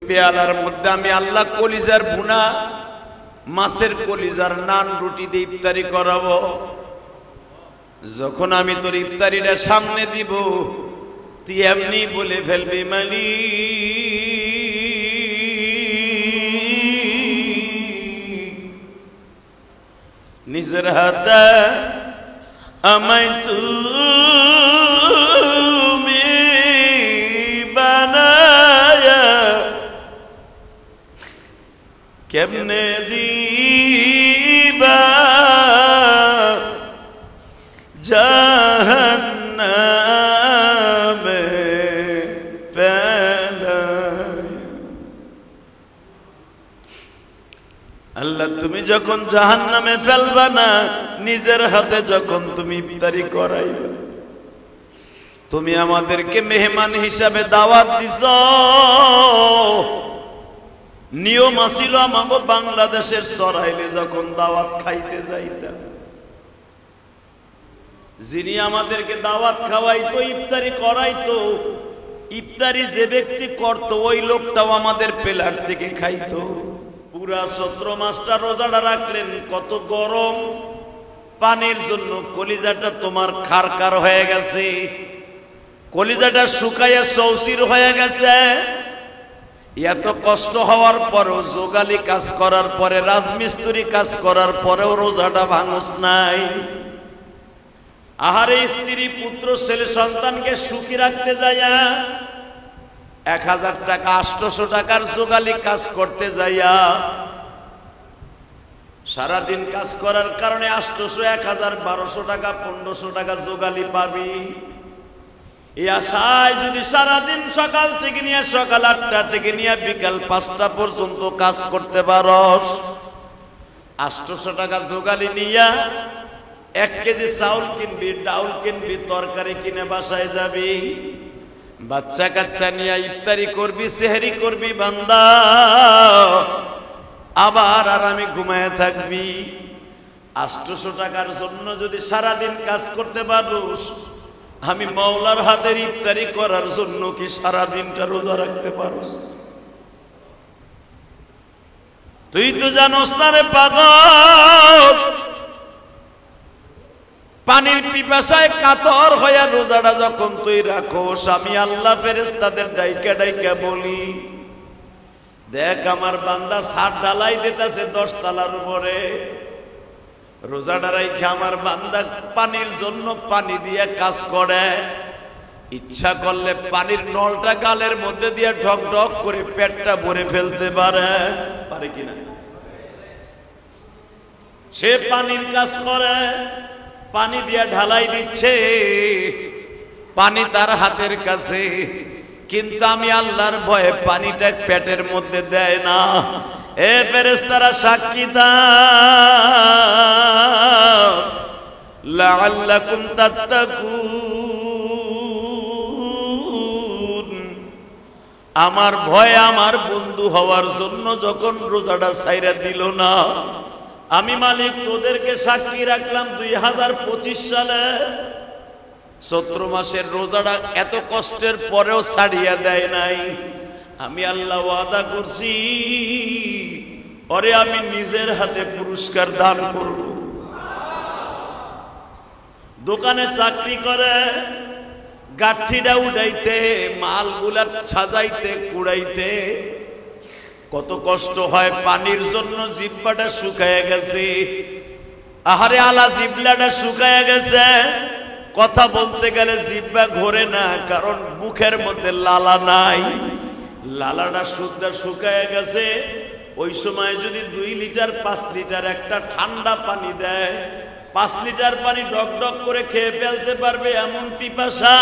পেয়ালার মধ্যে আমি আল্লাহ কলিজার ভুনা মাছের কলিজার নান রুটি দিয়ে ইফতারি করাবো। যখন আমি তোর ইফতারিটা সামনে দিব তুই এমনি বলে ফেলবি মালিক নিজের হাতে আমায় তুমি বানায়া কেমনে দিবা জাহান্নামে ফেলায়া। আল্লাহ তুমি যখন জাহান্নামে ফেলবা না, নিজের হাতে যখন তুমি ইফতারি করাইবা, তুমি আমাদেরকে মেহমান হিসাবে দাওয়াত দিছ। নিয়ম আছিল আমাগো বাংলাদেশের সরাইলে যখন দাওয়াত খাইতে যাইতাম, যিনি আমাদেরকে দাওয়াত খাওয়াইতো ইফতারি করাইতো, ইফতারি যে ব্যক্তি করত ওই লোকটাও আমাদের প্লেট থেকে খাইতো। পুরা 17 মাসটা রোজাটা রাখলেন, কত গরম, পানির জন্য কলিজাটা তোমার খারকার হয়ে গেছে, কলিজাটা শুকাইয়া চৌচির হয়ে গেছে। এত কষ্ট হওয়ার পরেও, যোগালি কাজ করার পরে, রাজমিস্ত্রি কাজ করার পরেও রোজাটা ভাঙস নাই। আহারে স্ত্রী পুত্র ছেলে সন্তানকে সুখী রাখতে যাইয়া 1000 টাকা 800 টাকার যোগালি কাজ করতে যাইয়া, সারাদিন কাজ করার কারণে 800 1000 1200 টাকা 1500 টাকা যোগালি পাবি। এই আশায় যদি সারাদিন সকাল থেকে নিয়ে সকাল 8টা থেকে নিয়ে বিকাল 5টা পর্যন্ত কাজ করতে পারস, 800 টাকা যোগালি নিয়া 1 কেজি চাউল কিনবি, ডাউল কিনবি, তরকারি কিনে বাসায় যাবি, বাচ্চা কাচ্চা নিয়ে ইফতারি করবি, সেহরি করবি বান্দা, আবার আরামে ঘুমায় থাকবি। 800 টাকার জন্য যদি সারাদিন কাজ করতে পারোস, আমি মাওলার হাতের ইফতারি করার জন্য কি সারাদিনটা রোজা রাখতে পারোস? তুই তো জানোস না রে পাগল, পানির পিপাসায় কাতর হইয়া রোজাটা যখন তুই রাখোস, আমি আল্লাহ ফেরেশতাদের ডাইকা ডাইকা বলি, দেখ আমার বান্দা ছাদ ঢালাই দিতেছে 10 তলার উপরে, রোজাটা রাইখা আমার বান্দা পানির জন্য পানি দিয়ে কাজ করে, ইচ্ছা করলে পানির নলটা গালের মধ্যে দিয়ে ঢক ঢক করে পেটটা ভরে ফেলতে পারে, পারে কিনা? সে পানির কাজ করে, পানি দিয়ে ঢালাই দিচ্ছে, পানি তার হাতের কাছে, কিন্তু আমি আল্লাহর ভয়ে পানিটা পেটের মধ্যে দেয় না। এ ফেরেশতারা সাক্ষী দাও, লাআল্লাকুম তাত্তাকুন, আমার ভয় আমার বন্ধু হওয়ার জন্য যখন রোজাটা ছাইরা দিল না, আমি মালিক তোদেরকে সাক্ষী রাখলাম 2025 সালে 17 মাসের রোজাটা এত কষ্টের পরেও ছাড়িয়া দেয় নাই। আমি আল্লাহ ওয়াদা করছি, ওরে আমি নিজের হাতে পুরস্কার দান করব। দোকানে চাকরি করে, গাঠিটা উড়াইতে, মালগুলা সাজাইতে কুড়াইতে কত কষ্ট হয়, পানির জন্য জিহ্বাটা শুকায় গেছে, আহারে আলা জিহ্বাটা শুকায় গেছে, কথা বলতে গেলে জিহ্বা ঘোরে না, কারণ মুখের মধ্যে লালা নাই, লালাটা শুকায় গেছে। ওই সময় যদি 2 লিটার 5 লিটার একটা ঠান্ডা পানি দেয়, 5 লিটার পানি ডক ডক করে খেয়ে ফেলতে পারবে এমন পিপাসা।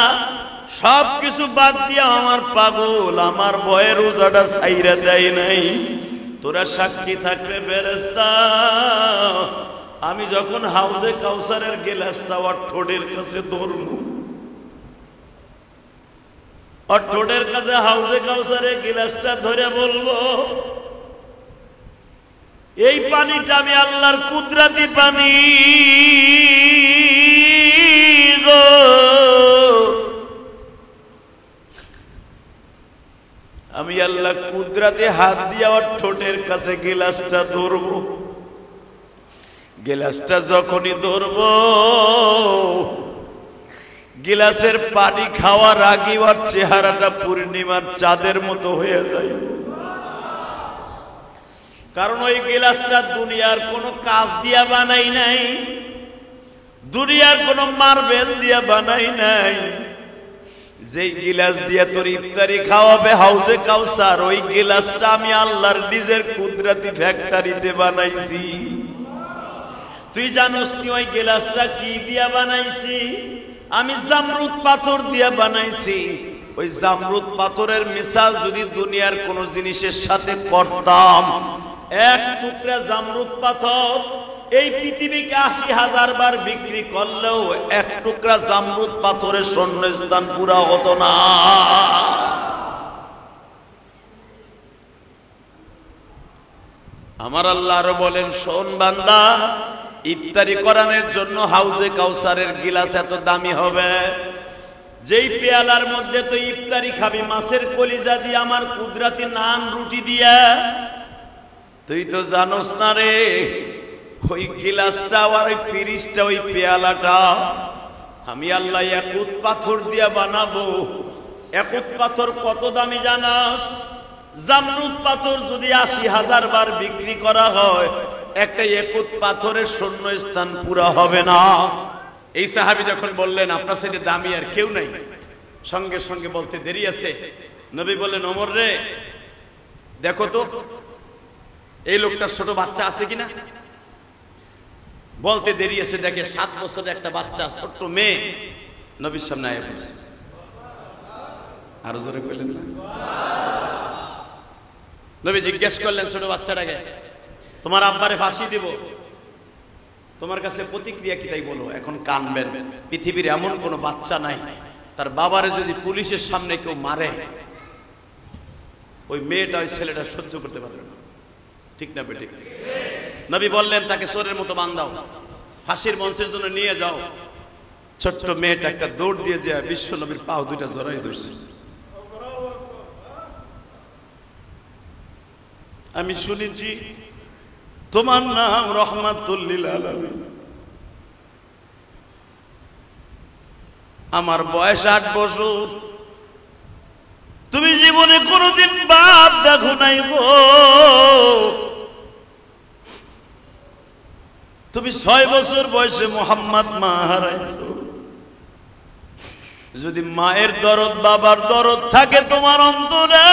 সবকিছু বাদ দিয়া আমার পাগল আমার ভয়ে রোজাটা ছাইরা দেয় নাই। তোরা সাক্ষী থাকবে ফেরেশতা, আমি যখন হাউজে কাউসারের গেলাসটা ওর ঠোঁটের কাছে ধরবো, ওর ঠোঁটের কাছে হাউজে কাউসারের গিলাসটা ধরে বলবো, এই পানিটা আমি আল্লাহর কুদরতি পানি গো, আমি আল্লাহ কুদরতে হাত দিয়ে ওর ঠোঁটের কাছে গিলাসটা ধরবো। গিলাসটা যখনই ধরবো, গিলাসের পানি খাওয়ার আগে ওর চেহারাটা পূর্ণিমার চাঁদের মতো হয়ে যায়। কারণ ওই গিলাসটা দুনিয়ার কোনো কাজ দিয়া বানাই নাই, দুনিয়ার কোনো মার্বেল দিয়া বানাই নাই। যেই গিলাস দিয়া তোর ইফতারি খাওয়াবে হাউজে কাউসার, ওই গিলাসটা আমি আল্লাহর নিজের কুদরতি ফ্যাক্টরিতে বানাইছি। তুই জানোস কি ওই গিলাসটা কি দিয়া বানাইছি? আমি জামরুদ পাথর দিয়া বানাইছি। ওই জামরুদ পাথরের মিসাল যদি দুনিয়ার কোন জিনিসের সাথে করতাম, এক টুকরা জামরুদ পাথর এই পৃথিবীকে ৮০,০০০ বার বিক্রি করলেও এক টুকরা জামরুদ পাথরের শূন্যস্থান পুরা হতো না। আমার আল্লাহ আরো বলেন, শোন বান্দা, ইফতারি করানোর জন্য হাউজে কাউসারের গিলাস এত দামি হবে, যেই পেয়ালার মধ্যে তুই ইফতারি খাবি মাছের কলিজা দিয়ে, আমার কুদরতি নান রুটি দিয়া, তুই তো জানোস না রে ওই গিলাসটা আর ওই পিরিচটা, ওই পেয়ালাটা আমি আল্লাহ একুত পাথর দিয়া বানাবো। একুত পাথর কত দামি জানাস? জামরুদ পাথর যদি ৮০,০০০ বার বিক্রি করা হয়, একটা একুত পাথরের শূন্য স্থান পুরা হবে না। এই সাহাবী যখন বললেন আপনার সাথে দামি আর কেউ নাই, সঙ্গে সঙ্গে বলতে দেরি আছে। নবী বললেন, ওমর রে, দেখো তো এই লোকটার ছোট বাচ্চা আছে কিনা। বলতে দেরি আছে, দেখে ৭ বছরের একটা বাচ্চা, ছোট্ট মেয়ে নবীর সামনে আয়া পড়ছে। আরো জোরে কইলেন না? নবী জিজ্ঞেস করলেন ছোট বাচ্চাটাকে, তোমার আব্বারে ফাঁসি দিব, তোমার কাছে প্রতিক্রিয়া কি তাই বলো। এখন কানবেন, পৃথিবীর এমন কোন বাচ্চা নাই তার বাবারে যদি পুলিশের সামনে কেউ মারে, ওই মেয়েটা ওই ছেলেটা সহ্য করতে পারবে না। ঠিক না বেঠিক? নবী বললেন তাকে চোরের মতো বান্ধাও, ফাঁসির মঞ্চের জন্য নিয়ে যাও। ছোট্ট মেয়েটা একটা দৌড় দিয়ে যায় বিশ্ব নবীর পাও দুইটা জড়াই ধরছে। আমি শুনেছি তোমার নাম রহমাতুল লিল আলামিন। আমার বয়স ৮ বছর, তুমি জীবনে কোনোদিন বাপ দেখো নাই গো। তুমি ৬ বছর বয়সে মুহাম্মদ মা হারাইছো। যদি মায়ের দরদ বাবার দরদ থাকে তোমার অন্তরে,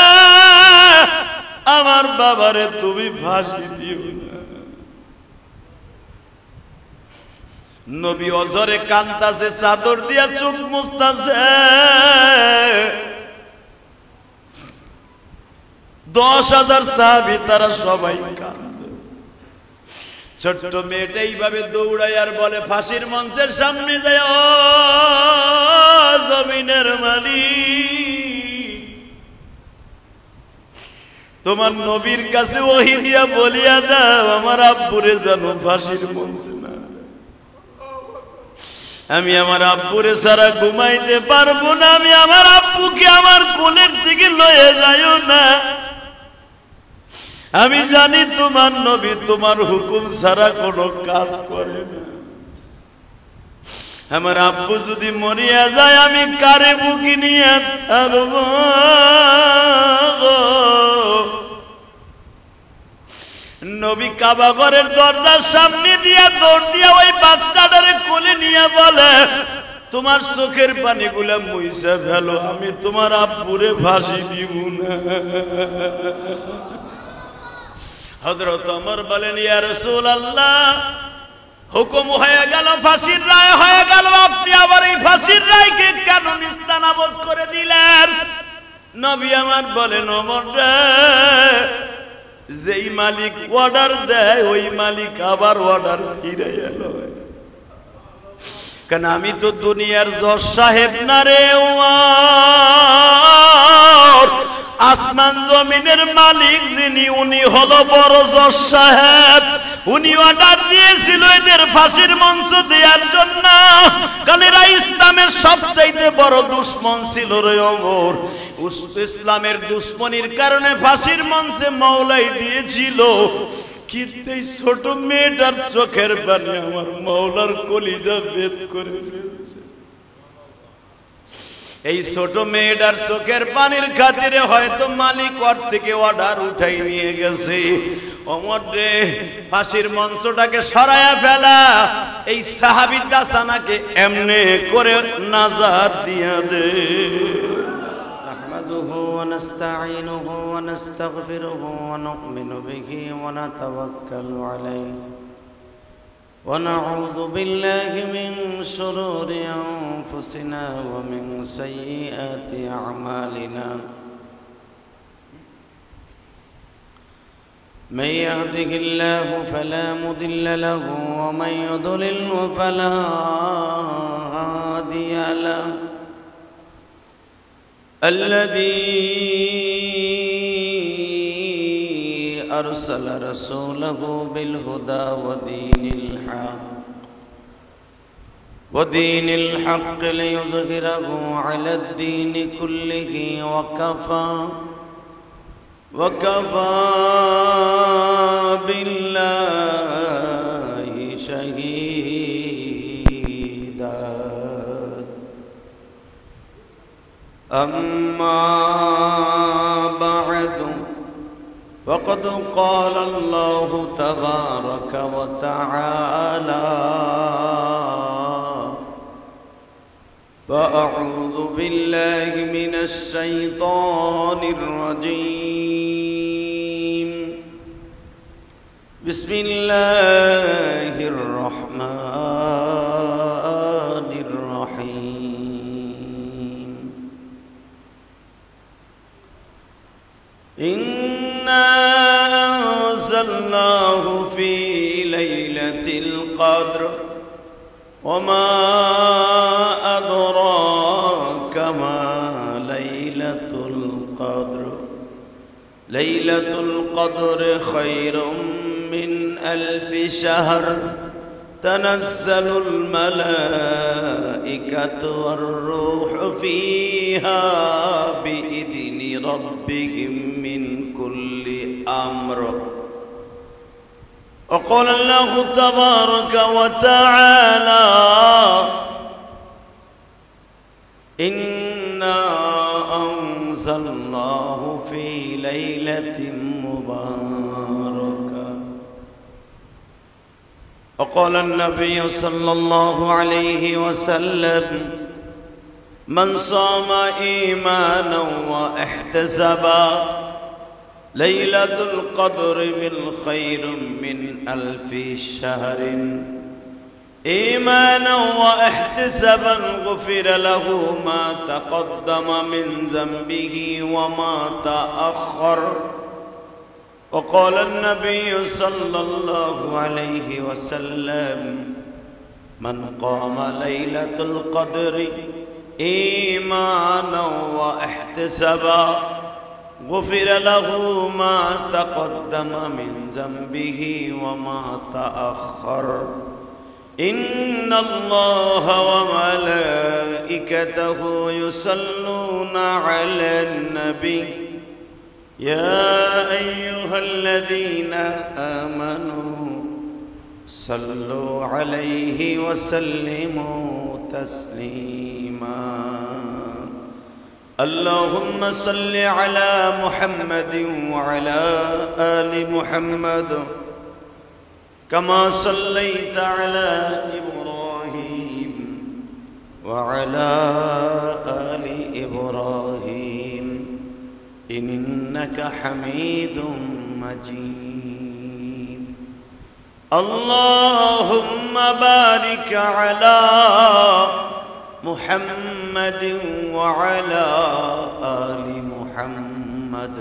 আমার বাবারে তুমি ফাঁসি দিও না। নবী অজরে কান্দাছে, চাদর দিয়া চোখ মুছতাছে। ১০,০০০ সাহাবী তারা সবাই কান্দে। ছোট্ট মেয়েটা এইভাবে দৌড়ায় আর বলে ফাঁসির মঞ্চের সামনে যায়, ও জমিনের মালিক, তোমার নবীর কাছে ওহী দিয়া বলিয়া দাও আমার আব্বুরে যেন ফাঁসির মঞ্চে না। আমি আমার আব্বুরে ছাড়া ঘুমাইতে পারবো না। আমি আমার আব্বুকে আমার কোলের দিকে লয়ে যাইও না। আমি জানি তোমার নবী তোমার হুকুম ছাড়া কোনো কাজ করে না। আমার আব্বু যদি মরিয়া যায় আমি কারে বুকি নিয়ে থাকবো। নবী কাবা ঘরের দরজার সামনে দিয়া দৌড় দিয়া ওই বাচ্চাটারে কোলে নিয়ে বলে, তোমার চোখের পানিগুলা মুইসা ফেলো, আমি তোমার আব্বুরে ফাঁসি দিব না। হযরত ওমর বলেন, ইয়া রাসূলুল্লাহ, হুকুম হয়ে গেল, ফাঁসির রায় হয়ে গেল, আপনি আবার এই ফাঁসির রায়কে কেন নিস্তানাবুদ করে দিলেন? নবী আমার বলেন, ওমর রে, যেই মালিক অর্ডার দেয় ওই মালিক আবার অর্ডার ফিরাইয়া লয়। কেন আমি তো দুনিয়ার জজ সাহেব না রে, আসমান জমিনের মালিক যিনি উনি হলো বড় জজ সাহেব। উনি অর্ডার দিয়েছিল এদের ফাঁসির মঞ্চ দেওয়ার জন্য। কারণ ইসলামের সবচাইতে বড় দুশমন ছিল রে ওমর। ইসলামের দুশমনির কারণে ফাঁসির মঞ্চে মওলাই দিয়েছিল। কিন্তু এই ছোট মেয়েটার চোখের পানি আমার মওলার কলিজা ভেদ করে ফেলছে। এই ছোট মেয়েটার চোখের পানির খাতিরে হয়তো মালিক ওর থেকে অর্ডার উঠাই নিয়ে গেছে। ওমর রে, ফাঁসির মঞ্চটাকে সরায়া ফেলা, এই সাহাবী দাসানাকে এমনে করে নাজাত দিয়া দে। نحمده ونستعينه ونستغفره ونؤمن به ونتوكل عليه ونعوذ بالله من شرور أنفسنا ومن سيئات أعمالنا من يهده الله فلا مضل له ومن يضلل فلا هادي له الذي أرسل رسوله بالهدى ودين الحق ليظهره على الدين كله وكفى بالله شهيدا أما بعد فقد قال الله تبارك وتعالى فأعوذ بالله من الشيطان الرجيم بسم الله الرحمن الرحيم إنا أنزلناه في ليلة القدر وما أدراك ما ليلة القدر ليلة القدر خير من 1000 شهر تنزل الملائكة والروح فيها بإذن ربهم من كل أمر وقال الله تبارك وتعالى إنا أنزلناه في ليلة مباركة وقال النبي صلى الله عليه وسلم من صام إيمانا واحتسبا ليلة القدر من خير من 1000 شهر إيمانا واحتسابا غفر له ما تقدم من ذنبه وما تأخر وقال النبي صلى الله عليه وسلم من قام ليلة القدر إيمانا واحتسابا غفر له ما تقدم من ذنبه وما تأخر إن الله وملائكته يصلون على النبي يا أيها الذين آمنوا صلوا عليه وسلموا تسليما اللهم صل على محمد وعلى آل محمد كما صليت على إبراهيم وعلى آل إبراهيم إنك حميد مجيد اللهم بارك على محمد وعلى آل محمد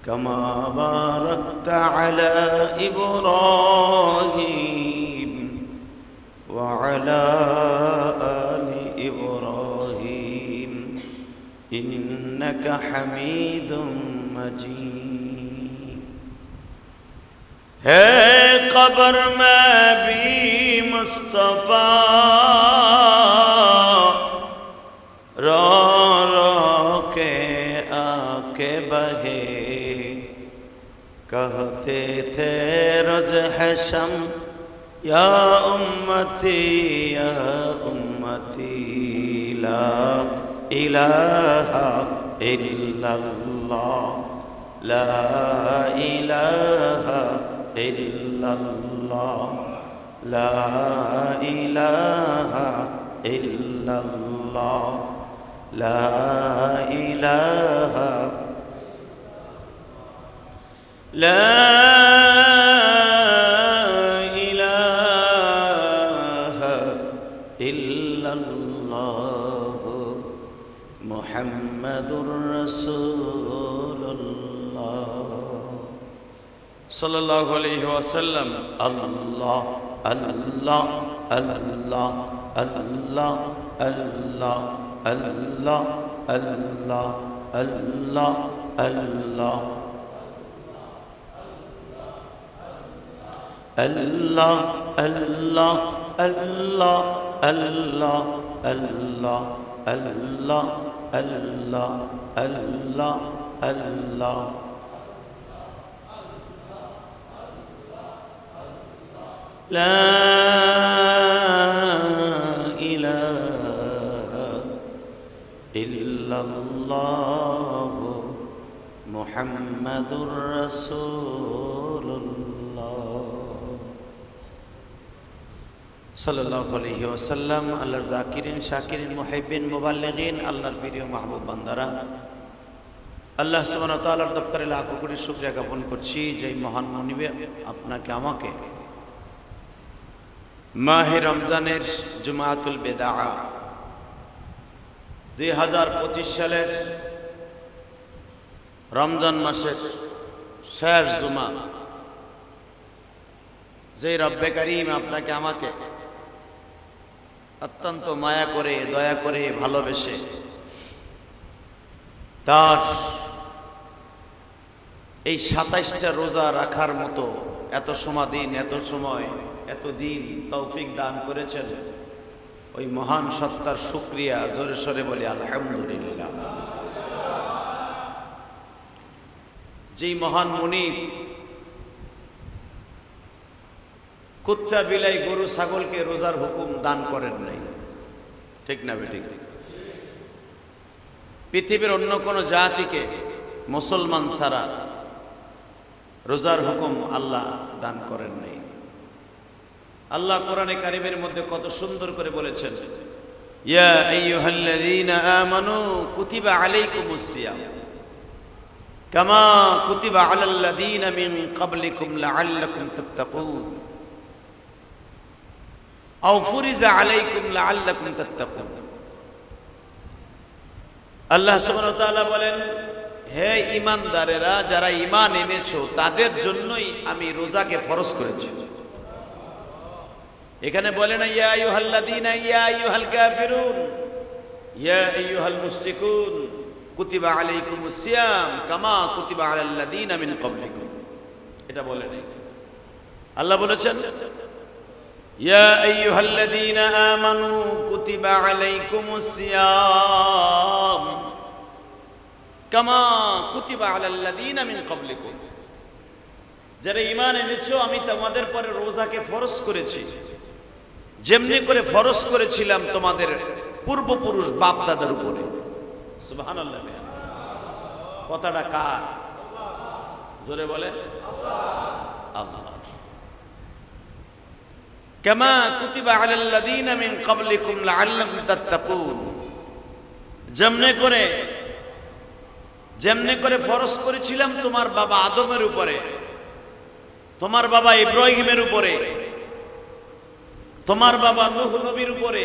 كما باركت على إبراهيم وعلى آل إبراهيم إنك حميد مجيد कब्र में भी मुस्तफा रो रो के आके बहे कहते थे रोज हशम या उम्मती ला इलाहा इल्लल्लाह ला इलाहा इल्लल्लाह ला इलाहा इल्लल्लाह ला इलाहा ला इलाहा इल्लल्लाह मुहम्मदुर रसूलुल्लाह सल्लल्लाहु अलैहि वसल्लम। अल्लाह अल्लाह अल्लाह अल्लाह अल्लाह अल्लाह अल्लाह अल्लाह अल्लाह अल्लाह अल्लाह अल्लाह अल्लाह अल्लाह अल्लाह अल्लाह अल्लाह अल्लाह ला इलाहा इल्लल्लाह मुहम्मदुर रसूलुल्लाह सल्लल्लाहु अलैहि वसल्लम। আল্লাহর যাকিরিন শাকিরিন মুহিব্বিন মুবাল্লিগিন, আল্লাহর প্রিয় মাহবুব বান্দারা, আল্লাহ সুবহানাহু ওয়া তাআলার দপ্তরে লাখো কোটি শুকরিয়া জ্ঞাপন করছি যে মহান মনিবে আপনাকে আমাকে মাহে রমজানের জুমাতুল বেদা 2025 সালের রমজান মাসের শেষ জুমা, যে রব্বে কারীম আপনাকে আমাকে অত্যন্ত মায়া করে দয়া করে ভালোবেসে তার এই 27টা রোজা রাখার মতো এত সমাদিন এত সময় এত দিন তৌফিক দান করেছেন, ওই মহান সত্তার শুকরিয়া জোরে সরে বলি আলহামদুলিল্লাহ। যেই মহান মুনিব কুত্তা বিলাই গরু ছাগলকে রোজার হুকুম দান করেন নাই, ঠিক না বেঠিক? পৃথিবীর অন্য কোন জাতিকে মুসলমান ছাড়া রোজার হুকুম আল্লাহ দান করেন নাই। আল্লাহ কোরআনে কারিমের মধ্যে কত সুন্দর করে বলেছেন, ইয়া আইয়ুহাল্লাযীনা আমানু কুতিবা আলাইকুমুস সিয়াম কামা কুতিবা আলাল্লাযীনা মিন ক্বাবলিকুম লাআল্লাকুম তাত্তাকুন আও ফুরিজা আলাইকুম লাআল্লাকুম তাত্তাকুন। আল্লাহ সুবহানাহু ওয়া তাআলা বলেন, হে ঈমানদারেরা, যারা ঈমান এনেছো তাদের জন্যই আমি রোজাকে ফরজ করেছি। এখানে বলে না ইয়া আইয়ুহাল্লাযীনা ইয়া আইয়ুহাল কাফিরুন ইয়া আইয়ুহাল মুশরিকুন কুতিবা আলাইকুমুস সিয়াম কামা কুতিবা আলাল্লাযীনা মিন ক্বাবলিকুম, এটা বলে নাই। আল্লাহ বলেছেন ইয়া আইয়ুহাল্লাযীনা আমানু কুতিবা আলাইকুমুস সিয়াম কামা কুতিবা আলাল্লাযীনা মিন ক্বাবলিকুম, যারা ঈমান এনেছো আমি তোমাদের পরে রোজাকে ফরজ করেছি যেমনি করে ফরজ করেছিলাম তোমাদের পূর্বপুরুষ বাপ দাদার উপরে। সুবহানাল্লাহ। কথাটা কার? জোরে বলে আল্লাহ। কামা কুতিবা আলাল্লাযীনা মিন ক্বাবলিকুম লাআল্লাকুম তাত্তাকুন, যেমনি করে ফরজ করেছিলাম তোমার বাবা আদমের উপরে, তোমার বাবা ইব্রাহিমের উপরে, তোমার বাবা নূহ নবীর উপরে,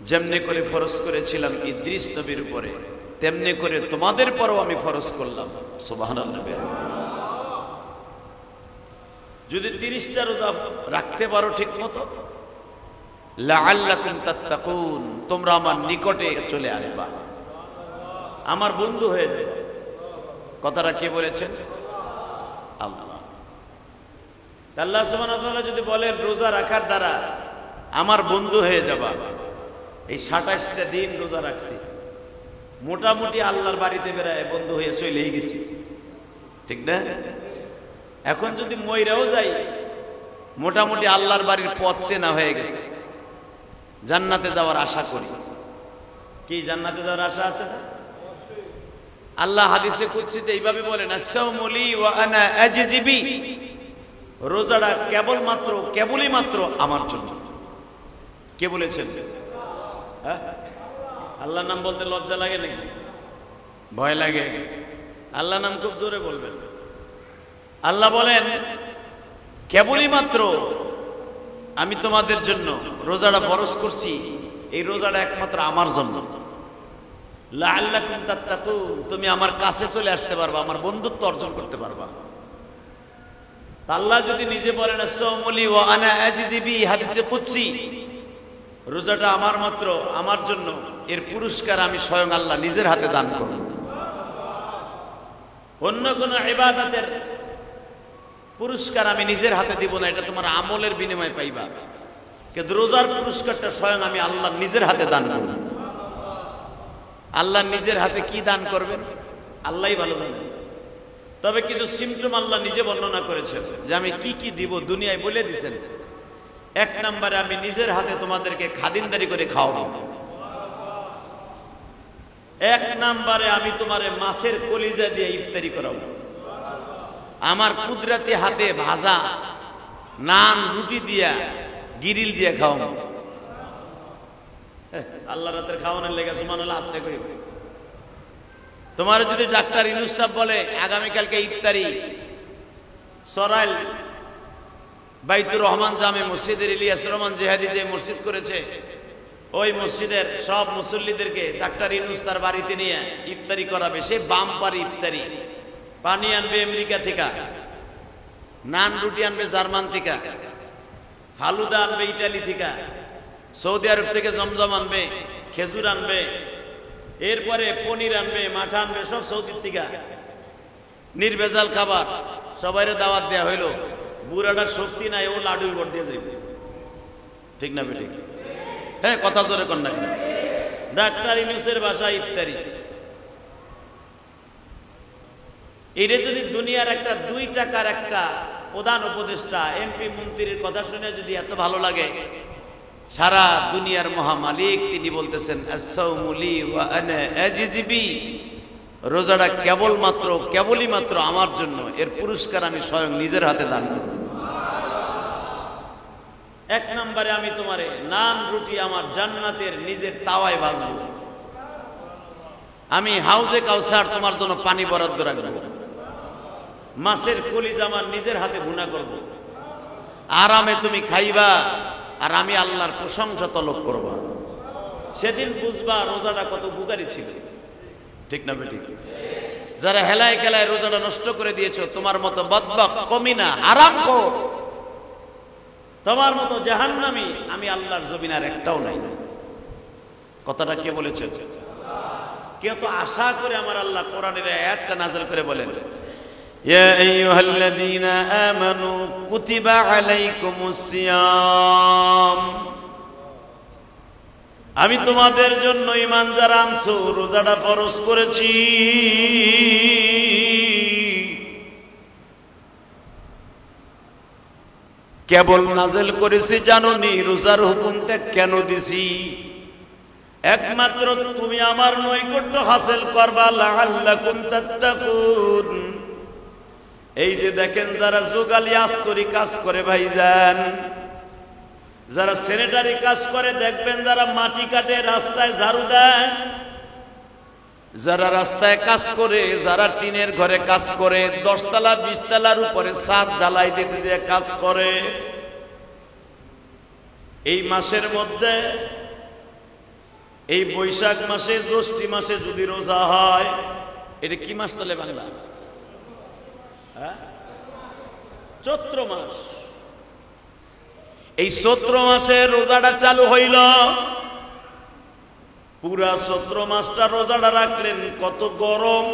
যেমনি করে ফরজ করেছিলাম ইদ্রিস নবীর উপরে, তেমনি করে তোমাদের পরও আমি ফরজ করলাম। সুবহানাল্লাহ। যদি 30টা রোজা রাখতে পারো ঠিক মতো, লাআল্লাকুম তাত্তাকুন, তোমরা আমার নিকটে চলে আসবা, আমার বন্ধু হয়ে যাবে। কথাটা কে বলেছেন? আল্লাহ। আল্লাহ সুবহানাহু ওয়া তাআলা যদি বলেন রোজা রাখার দ্বারা আমার বন্ধু হয়ে যাবা, এই 27টা দিন রোজা রাখছি, মোটামুটি আল্লাহর বাড়িতে বেড়ায় বন্ধু হয়ে চলেই গেছি, ঠিক না? এখন যদি মইরাও যাই, মোটামুটি আল্লাহর বাড়ির পথ চেনা হয়ে গেছে, জান্নাতে যাওয়ার আশা করি। কি জান্নাতে যাওয়ার আশা আছে না? আল্লাহ হাদিসে কুদসিতে এইভাবে বলেন, আস-সাওমু লি ওয়া আনা আজজি বি, রোজাটা কেবলই মাত্র আমার জন্য। কে বলেছেন? হ্যাঁ, আল্লাহর নাম বলতে লজ্জা লাগে নাকি? ভয় লাগে? আল্লাহর নাম খুব জোরে বলবেন। আল্লাহ বলেন কেবলই মাত্র আমি তোমাদের জন্য রোজাটা ফরজ করছি, এই রোজাটা একমাত্র আমার জন্য। লাআল্লাকুম তাত্তাকুন, তুমি আমার কাছে চলে আসতে পারবা, আমার বন্ধুত্ব অর্জন করতে পারবা। আল্লাহ যদি নিজে বলেন আস-সাওমু লি ওয়া আনা আজজি বি, হাদিসে কুদসি, রোজাটা আমার জন্য, এর পুরস্কার আমি স্বয়ং আল্লাহ নিজের হাতে দান করব। অন্য কোন ইবাদতের পুরস্কার আমি নিজের হাতে দিব না, এটা তোমার আমলের বিনিময়ে পাইবা, কিন্তু রোজার পুরস্কারটা স্বয়ং আমি আল্লাহ নিজের হাতে দান করব। আল্লাহ নিজের হাতে কি দান করবেন আল্লাহই ভালো জানেন। তবে কিছু সিমটম আল্লাহ নিজে বর্ণনা করেছেন যে আমি কি কি দিব, দুনিয়ায় বলে দিয়েছেন। 1 নম্বরে আমি নিজের হাতে তোমাদেরকে খাদিমদারি করে খাওয়াবো। 1 নম্বরে আমি তোমারে মাছের কলিজা দিয়ে ইফতারি করাবো। আমার কুদরতি হাতে ভাজা নান রুটি দিয়া গিরিল দিয়া খাওয়াবো। আল্লাহ রাতের খাওয়ানোর লেগে সুবহানাল্লাহ আসতে কই। তোমার যদি ডাক্তার ইউনূস সাহেব বলে আগামীকালকে ইফতারি সরাইল বাইতুর রহমান জামে মসজিদের ইলিয়াস রহমান জিহাদি যে মসজিদ করেছে, ওই মসজিদের সব মুসল্লিদেরকে ডাক্তার ইউনূস তার বাড়িতে নিয়ে ইফতারি করাবে। সে বাম্পার ইফতারি, পানি আনবে আমেরিকা থেকে, নান রুটি আনবে জার্মান থেকে, ফালুদা আনবে ইটালি থেকে, সৌদি আরব থেকে জমজম আনবে, খেজুর আনবে, এরপরে পনির আনবে, মাঠা আনবে, সব সৌদির থেকে। নির্ভেজাল খাবার, সবাইরে দাওয়াত দেয়া হইলো। বুড়াটার শক্তি নাই, ও লাডু ভর দিয়ে যাইবে, ঠিক না বেঠিক? হ্যাঁ, কথা জোরে কর না। ডাক্তার ইউনূসের বাসায় ইফতারি, এটা যদি দুনিয়ার একটা 2 টাকার একটা প্রধান উপদেষ্টা এমপি মন্ত্রীর কথা শুনে যদি এত ভালো লাগে, সারা দুনিয়ার মহামালিক তিনি বলতেছেন আস-সাওমু লি ওয়া আনা আজজি বি, রোজাটা কেবলই মাত্র আমার জন্য, এর পুরস্কার আমি স্বয়ং নিজের হাতে দান করব। 1 নম্বরে আমি তোমারে নান রুটি আমার জান্নাতের নিজের তাওয়ায় ভাজবো। আমি হাউজে কাউসার তোমার জন্য পানি বরাদ্দ রাখবো। মাছের কলিজা আমার নিজের হাতে ভুনা করব। আরামে তুমি খাইবা, আর আমি আল্লাহর প্রশংসা তলব করবা। সেদিন বুঝবা রোজাটা কত উপকারী ছিল, ঠিক না বেঠিক? যারা হেলায় খেলায় রোজাটা নষ্ট করে দিয়েছো, তোমার মতো বদবক্ত কমিনা হারামখোর, তোমার মতো জাহান্নামী আমি আল্লাহর জমিনে আর একটাও নাই। কথাটা কে বলেছে? কে তো আশা করে আমার আল্লাহ কোরআনের আয়াতটা নাযিল করে বলেন, ইয়া আইয়ুহাল্লাযীনা আমানু কুতিবা আলাইকুমুস সিয়াম, আমি তোমাদের জন্য ঈমান যারা আনছো রোজাটা ফরজ করেছি। কেবল নাযিল করেছি জানো নি রোজার হুকুমটা কেন দিছি? একমাত্র তুমি আমার নৈকট্য হাসিল করবা, লাআল্লাকুম তাত্তাকুন। এই যে দেখেন যারা যোগালি আস্তরি কাজ করে ভাইজান, যারা স্যানিটারি কাজ করে, দেখবেন যারা মাটি কাটে, রাস্তায় ঝাড়ু দেয়, যারা রাস্তায় কাজ করে, যারা টিনের ঘরে কাজ করে, 10 তলা 20 তলার উপরে ছাদ ঢালাই দিতে যে কাজ করে, এই মাসের মধ্যে, এই বৈশাখ মাসে, জ্যৈষ্ঠ মাসে যদি রোজা হয়, এটা কি মাস চলে বাংলা? হ্যাঁ, চৈত্র মাস। এই চৈত্র মাসে রোজাটা চালু হইল, পুরা চৈত্র মাসটা রোজাটা রাখলেন। কত গরম,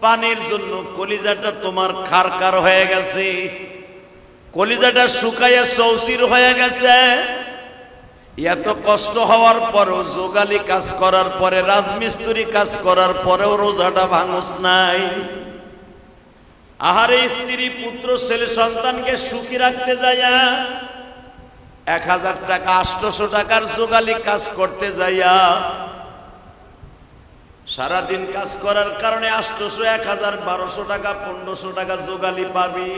পানির জন্য কলিজাটা তোমার খারকার হয়ে গেছে, কলিজাটা শুকাইয়া চৌচির হয়ে গেছে। এত কষ্ট হওয়ার পরেও, যোগালি কাজ করার পরে, রাজমিস্ত্রি কাজ করার পরেও রোজাটা ভাঙস নাই। আহারে, স্ত্রী পুত্র ছেলে সন্তানকে সুখী রাখতে যাইয়া 1000 টাকা 800 টাকার যোগালি কাজ করতে যাইয়া, সারাদিন কাজ করার কারণে 800, 1000, 1200 টাকা, 1500 টাকা যোগালি পাবি।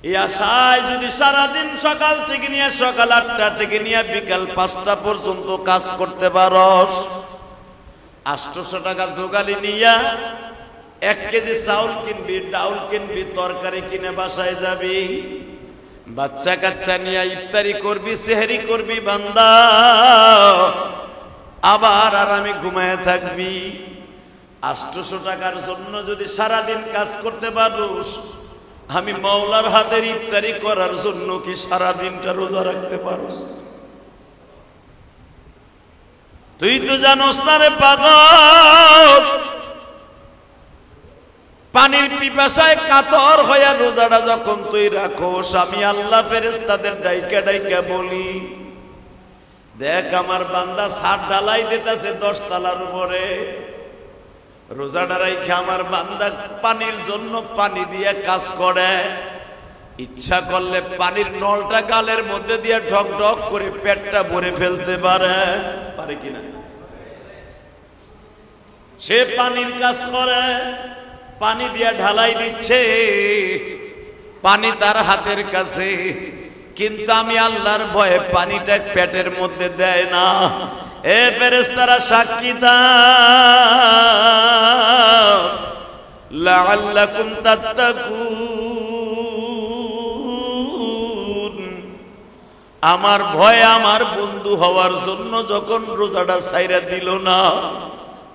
এই আশায় যদি সারাদিন সকাল থেকে নিয়ে সকাল 8টা থেকে নিয়ে বিকাল 5টা পর্যন্ত কাজ করতে পারস, 800 টাকা যোগালি নিয়া 1 কেজি চাউল কিনবি, ডাউল কিনবি, তরকারি কিনে বাসায় যাবি, বাচ্চা কাচ্চা নিয়ে ইফতারি করবি, সেহরি করবি বান্দা, আবার আরামে ঘুমায় থাকবি। 800 টাকার জন্য যদি সারাদিন কাজ করতে পারোস, আমি মাওলার হাতের ইফতারি করার জন্য কি সারাদিনটা রোজা রাখতে পারোস? তুই তো জানোস না রে পাগল, পানির পিপাসায় কাতর হইয়া রোজাটা যখন তুই রাখোস, আমি আল্লাহ ফেরেশতাদের ডাইকা ডাইকা বলি, দেখ আমার বান্দা ছাদ ঢালাই দিতেছে 10 তলার উপরে, রোজাটা রাইখা আমার বান্দা পানির জন্য পানি দিয়ে কাজ করে। ইচ্ছা করলে পানির নলটা গালের মধ্যে দিয়ে ঢক ঢক করে পেটটা ভরে ফেলতে পারে, পারে কিনা? সে পানির কাজ করে, পানি দিয়ে ঢালাই দিচ্ছে, পানি তার হাতের কাছে, কিন্তু আমি আল্লাহর ভয়ে পানিটা পেটের মধ্যে দেয় না। এ ফেরেশতারা সাক্ষী দাও, লাআল্লাকুম তাত্তাকুন, আমার ভয়ে আমার বন্ধু হওয়ার জন্য যখন রোজাটা ছাইরা দিল না,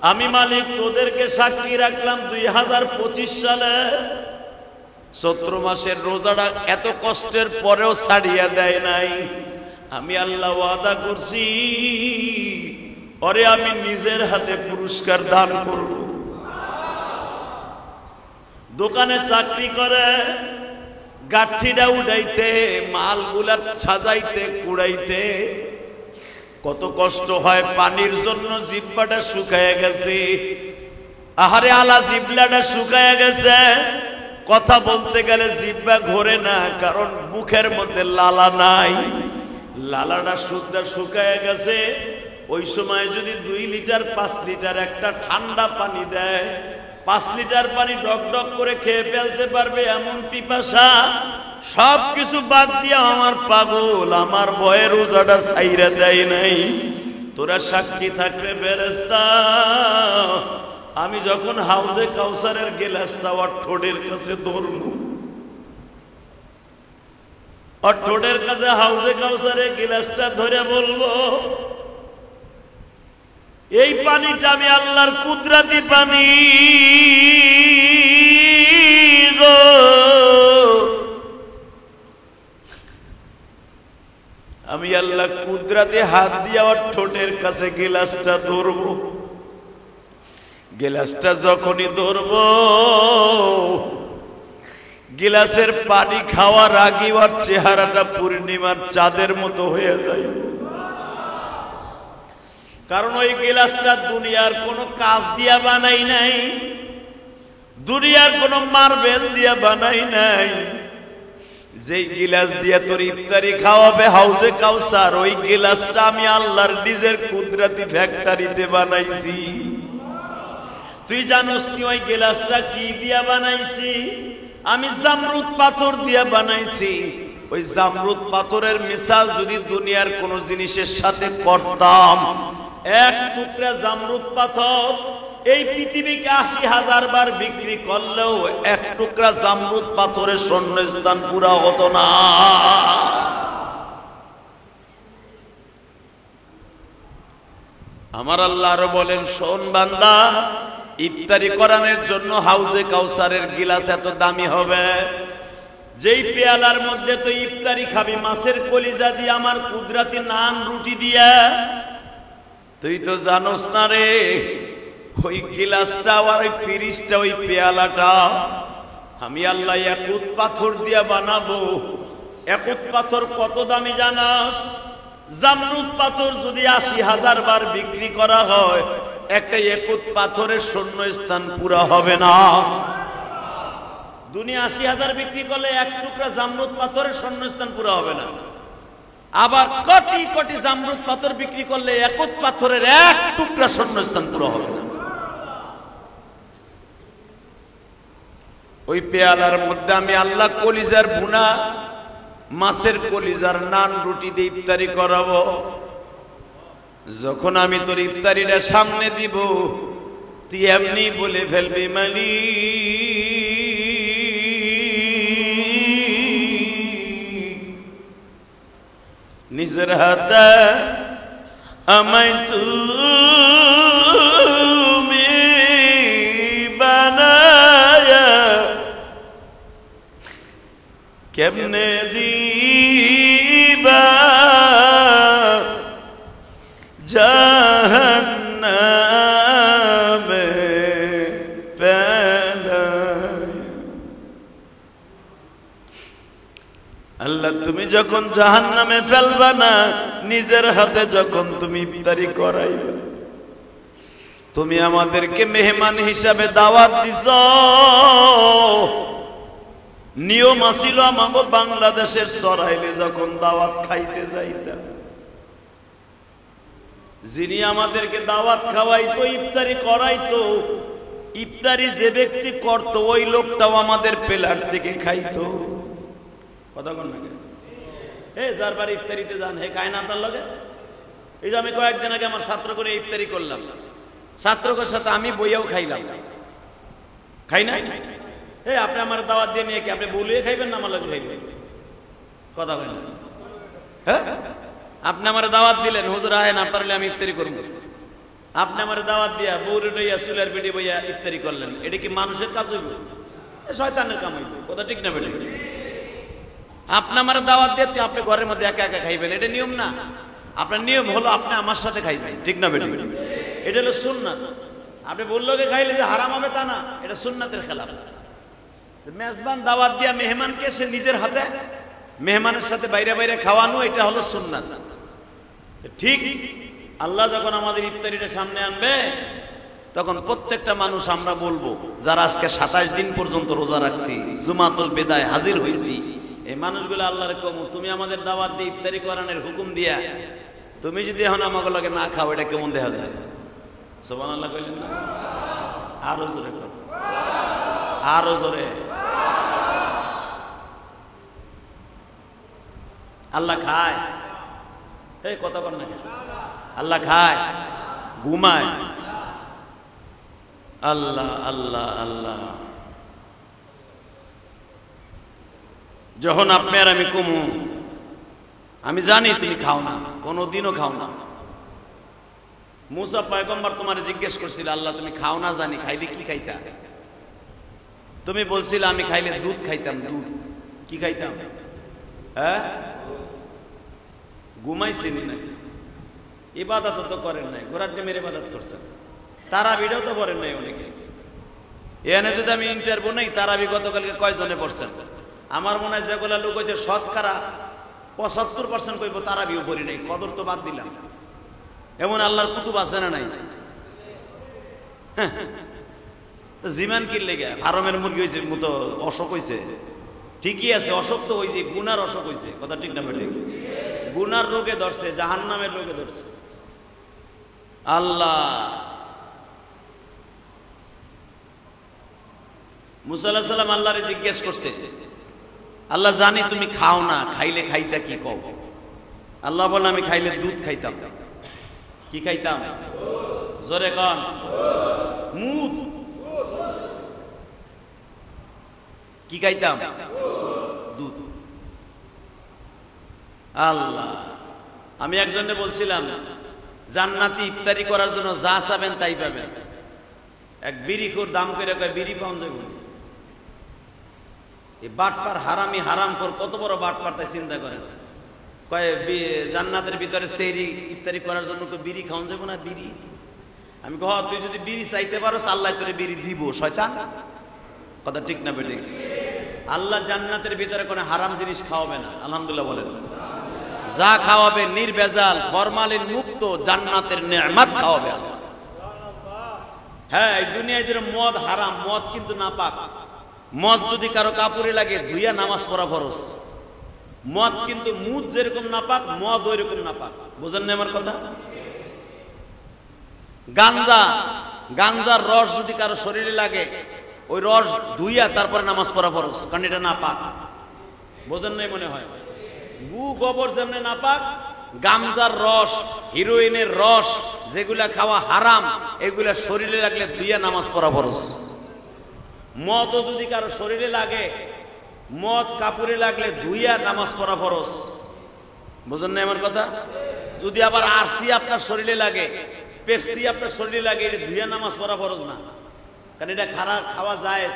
আমি মালিক তোদেরকে সাক্ষী রাখলাম 2025 সালে চৈত্র মাসের রোজাটা এত কষ্টের পরেও ছাড়িয়া দেয় নাই। আমি আল্লাহ ওয়াদা করছি, ওরে আমি নিজের হাতে পুরস্কার দান করব। দোকানে চাকরি করে, গাঠিটা উঠাইতে, মালগুলা সাজাইতে কুড়াইতে কত কষ্ট হয়, পানির জন্য জিহ্বাটা শুকায় গেছে। আহারে আলা, জিহ্বাটা শুকায় গেছে, কথা বলতে গেলে জিহ্বা ঘোরে না, কারণ মুখের মধ্যে লালা নাই, লালাটা শুকায় গেছে। ওই সময় যদি 2 লিটার 5 লিটার একটা ঠান্ডা পানি দেয়, 5 লিটার পানি ডক ডক করে খেয়ে ফেলতে পারবে এমন পিপাসা। সব কিছু বাদ দিয়া আমার পাগল আমার ভয়ে রোজাটা ছাইরা দেয় নাই। তোরা সাক্ষী থাকবে ফেরেশতা, আমি যখন হাউজে কাউসারের গিলাসটা ওর ঠোঁটের কাছে ধরবো, ওর ঠোঁটের কাছে হাউজে কাউসারের গিলাসটা ধরে বলবো, এই পানিটা আমি আল্লাহর কুদরতি পানি গো, আমি আল্লাহ কুদরতি হাত দিয়ে ওর ঠোঁটের কাছে গিলাসটা ধরবো। গিলাসটা যখনই ধরবো, গিলাসের পানি খাওয়ার আগে ওর চেহারাটা পূর্ণিমার চাঁদের মতো হয়ে যায়। কারণ ওই গিলাসটা দুনিয়ার কোনো কাজ দিয়া বানাই নাই, দুনিয়ার কোনো মার্বেল দিয়া বানাই নাই। যেই গিলাস দিয়া তোর ইফতারি খাওয়াবে হাউজে কাউসার, ওই গিলাসটা আমি আল্লাহর নিজের কুদরতি ফ্যাক্টরিতে বানাইছি। তুই জানোস কি ওই গিলাসটা কি দিয়া বানাইছি? আমি জামরুদ পাথর দিয়া বানাইছি। ওই জামরুদ পাথরের মিসাল যদি দুনিয়ার কোন জিনিসের সাথে করতাম, 1 টুকরা জামরুদ পাথর এই পৃথিবীকে 80,000 বার বিক্রি করলেও 1 টুকরা জামরুদ পাথরের শূন্যস্থান পুরা হতো না। আমার আল্লাহ আরো বলেন, শোন বান্দা, ইফতারি করানোর জন্য হাউজে কাউসারের গিলাস এত দামি হবে, যেই পেয়ালার মধ্যে তো ইফতারি খাবি মাছের কলিজা দিয়ে, আমার কুদরতি নান রুটি দিয়া, তুই তো জানোস না রে, ওই গিলাসটা আর ওই পিরিচটা, ওই পেয়ালাটা আমি আল্লাহ ইয়াকুত পাথর দিয়া বানাবো। ইয়াকুত পাথর কত দামি জানাস? জামরুদ পাথর যদি ৮০,০০০ বার বিক্রি করা হয়, একটা ইয়াকুত পাথরের শূন্যস্থান পুরা হবে না। দুনিয়া ৮০,০০০ বিক্রি করলে এক টুকরা জামরুদ পাথরের শূন্যস্থান পুরা হবে না। আবার কোটি কোটি জামরুদ পাথর বিক্রি করলে ইয়াকুত পাথরের এক টুকরা শূন্যস্থান পুরা হবে না। ওই পেয়ালার মধ্যে আমি আল্লাহ কলিজার ভুনা, মাছের কলিজার নান রুটি দিয়ে ইফতারি করাবো। যখন আমি তোর ইফতারিটা সামনে দিব, তুই এমনি বলে ফেলবি মালিক নিজের হাতে আমায় তুমি বানায়া কেমনে দিবা জাহান্নামে ফেলায়া। আল্লাহ তুমি যখন জাহান্নামে ফেলবা না, নিজের হাতে যখন তুমি ইফতারি করাইবা, তুমি আমাদেরকে মেহমান হিসাবে দাওয়াত দিছ। নিয়ম আছিল আমাগো বাংলাদেশের সরাইলে যখন দাওয়াত খাইতে যাইতাম, যিনি আমাদেরকে দাওয়াত খাওয়াইতো, ইফতারি করাইতো, ইফতারি যে ব্যক্তি করত ওই লোকটাও আমাদের প্লেট থেকে খাইতো। কথা বল না, হে যার বাড়ি ইফতারিতে যান হে খায় না আপনার লগে? এই যে আমি কয়েকদিন আগে আমার ছাত্র করে ইফতারি করলাম, ছাত্রদের সাথে আমি বইয়াও খাইলাম, খাই না? এই আপনি আমার দাওয়াত দিয়ে নিয়ে কি আপনি বলিয়ে খাইবেন না আমার লগে খাইবেন? কথা বলেন। হ্যাঁ, আপনি আমার দাওয়াত দিলেন, হুজুর আহেন আপনার আমি ইফতারি করবো। আপনি আমার দাওয়াত দিয়া বউরে লইয়া চুলের বিড়ি বইয়া ইফতারি করলেন, এটা কি মানুষের কাজ হইব? শয়তানের কাম হইব। কথা ঠিক না বেটা? আপনি আমার দাওয়াত দিয়ে আপনি ঘরের মধ্যে একা একা খাইবেন, এটা নিয়ম না। আপনার নিয়ম হলো আপনি আমার সাথে খাইবেন, ঠিক না বেটা? এটা হলো সুন্নাত। আপনি বললো খাইলে যে হারাম হবে তা না, এটা সুন্নাতের খেলাফ। মেজবান দাওয়াত দিয়া মেহমানকে সে নিজের হাতে মেহমানের সাথে বাইরে বাইরে খাওয়ানো, এটা হলো সুন্নাত। ঠিক আল্লাহ যখন আমাদের ইফতারিটা সামনে আনবে, তখন প্রত্যেকটা মানুষ আমরা বলবো, যারা আজকে ২৭ দিন পর্যন্ত রোজা রাখছি, জুমাতুল বেদায় হাজির হয়েছি, এই মানুষগুলো আল্লাহর কম, তুমি আমাদের দাওয়াত দিয়ে ইফতারি করানোর হুকুম দিয়া তুমি যদি এখন আমাকে লাগে না খাও, এটা কেমন দেখা যায়? সুবহানাল্লাহ কইলেন না? আরো জোরে, আরো জোরে। আল্লাহ খায়, এই কথা কর না, আল্লাহ খায়, ঘুমায়। আল্লাহ আল্লাহ আল্লাহ। যখন আপনি আর আমি কমু, আমি জানি তুমি খাও না, কোনোদিনও খাও না। মুসা পয়গম্বর তোমার জিজ্ঞেস করছিল, আল্লাহ তুমি খাও না জানি, খাইলে কি খাইতা? তুমি বলছিলে আমি খাইলে দুধ খাইতাম। দুধ কি খাইতাম? হ্যাঁ, ঘুমাইছিলি না, ইবাদত তো করেন নাই, ঘোড়ার ডিমের ইবাদত করছেন, তারাবিটাও তো করেন নাই অনেকে। এখানে যদি আমি ইন্টারভিউ নেই, তারাবি গতকালকে কয়জনে পড়ছেন? আমার মনে হয় যেগুলা লোক হয়েছে শতকরা ৭৫% কইব তারাবিও পড়ি নাই, কদর তো বাদ দিলাম। এমন আল্লাহর কুতুব আছে না নাই? জিমান কি লেগে ফার্মের মুরগি হয়েছে মতো অসুখ হয়েছে, ঠিকই আছে, অসুখ তো হয়েছে, গুনার অসুখ হয়েছে। কথা ঠিক না বেঠিক? গুনার রোগে ধরছে, জাহান্নামের রোগে ধরছে। আল্লাহ মুসা আলাইহিস সালাম আল্লাহরে জিজ্ঞেস করছে, আল্লাহ জানি তুমি খাও না, খাইলে খাইতা কি কও? আল্লাহ বলে আমি খাইলে দুধ খাইতাম। কি খাইতাম? জোরে কন। মুদ। কি খাইতাম? দুধ। আল্লাহ, আমি একজনে বলছিলাম জান্নাতি ইফতারি করার জন্য যা চাবেন তাই পাবেন। এক বিড়ি খোর দাম করে কয় বিড়ি পাওয়া যাবে। এই বাটপার হারামি হারাম কর, কত বড় বাটপার তাই চিন্তা করেন। কয় জান্নাতের ভিতরে সেহরি ইফতারি করার জন্য তো বিড়ি খাওয়া যাবে না? বিড়ি? আমি কহ তুই যদি বিড়ি চাইতে পারো, আল্লাহ তোরে বিড়ি দিব। শয়তান। কথা ঠিক না বেঠিক? আল্লাহ জান্নাতের ভিতরে কোনো হারাম জিনিস খাওয়াবে না। আলহামদুলিল্লাহ বলেন। যা খাওয়াবে নির্ভেজাল ফরমালিন মুক্ত জান্নাতের নেয়ামত খাওয়াবে আল্লাহ। হ্যাঁ, এই দুনিয়ায় যে মদ হারাম, মদ কিন্তু নাপাক। মদ যদি কারো কাপড়ে লাগে ধুইয়া নামাজ পড়া ফরজ। মদ কিন্তু মুদ যেরকম নাপাক মদ ওই রকম নাপাক। বুঝেন না আমার কথা? গাঞ্জা, গাঞ্জার রস যদি কারো শরীরে লাগে ওই রস ধুইয়া তারপরে নামাজ পড়া ফরজ, কারণ এটা নাপাক। বুঝেন নাই মনে হয়? গু গোবর যেমনি নাপাক, গাঞ্জার রস, হিরোইনের রস যেগুলা খাওয়া হারাম, এগুলা শরীরে লাগলে ধুইয়া নামাজ পড়া ফরজ। মদও যদি কারো শরীরে লাগে, মদ কাপড়ে লাগলে ধুইয়া নামাজ পড়া ফরজ। বুঝেন না আমার কথা? যদি আবার আরসি আপনার শরীরে লাগে, পেপসি আপনার শরীরে লাগে, এটা ধুইয়া নামাজ পড়া ফরজ না, কারণ এটা খারাপ খাওয়া যায়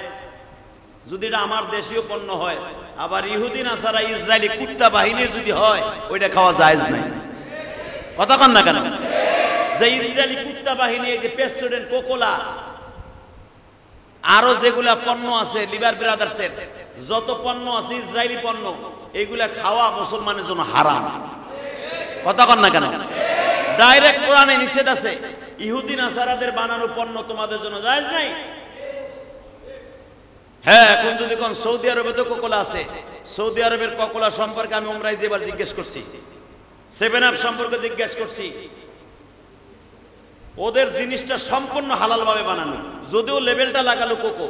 যদি এটা আমার দেশীয় পণ্য হয়। আবার ইহুদি নাসারা ইসরায়েলি কুত্তা বাহিনীর যদি হয় ওইটা খাওয়া জায়েজ নাই। কথা কন না কেন? যে ইসরায়েলি কুত্তা বাহিনী, এই যে পেপসোডেন্ট, কোকোলা, আরো যেগুলা পণ্য আছে, লিভার ব্রাদার্সের যত পণ্য আছে ইসরায়েলি পণ্য, এগুলা খাওয়া মুসলমানের জন্য হারাম। কথা কন না কেন? ডাইরেক্ট কোরআনে নিষেধ আছে, ইহুদি নাসারাদের বানানো পণ্য তোমাদের জন্য জায়েজ নাই। হ্যাঁ, এখন যদি কোন সৌদি আরবে তো কোকোলা আছে, সৌদি আরবের কোকোলা সম্পর্কে আমি উমরায় যেবার জিজ্ঞেস করছি, 7 আপ সম্পর্কে জিজ্ঞেস করছি, ওদের জিনিসটা সম্পূর্ণ হালাল ভাবে বানানো, যদিও লেবেলটা লাগালো কোকো,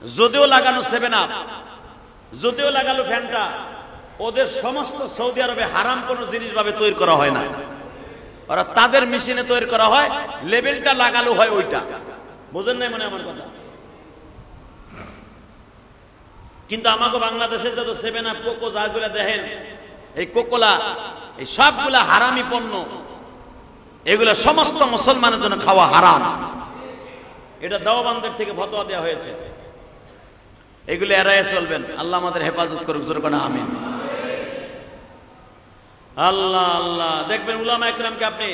যদিও লাগানো 7 আপ, যদিও লাগালো ফ্যান্টা, ওদের সমস্ত সৌদি আরবে হারাম কোনো জিনিস ভাবে তৈরি করা হয় না। ওরা তাদের মেশিনে তৈরি করা হয়, লেবেলটা লাগালো হয় ওইটা। বুঝেন নাই মানে আমার কথা? কিন্তু আমাকে বাংলাদেশের যত 7 আপ, কোকো যাগুলা দেখেন, এই কোকোলা, এই সবগুলা হারামি পণ্য, এগুলা সমস্ত মুসলমানের জন্য খাওয়া হারাম। এটা দেওবন্দের থেকে ফতোয়া দেওয়া হয়েছে, এগুলো এড়াইয়া চলবেন। আল্লাহ আমাদের হেফাজত করুক, জোরে কোন আমিন। আল্লাহ আল্লাহ। দেখবেন উলামা একরামকে আপনি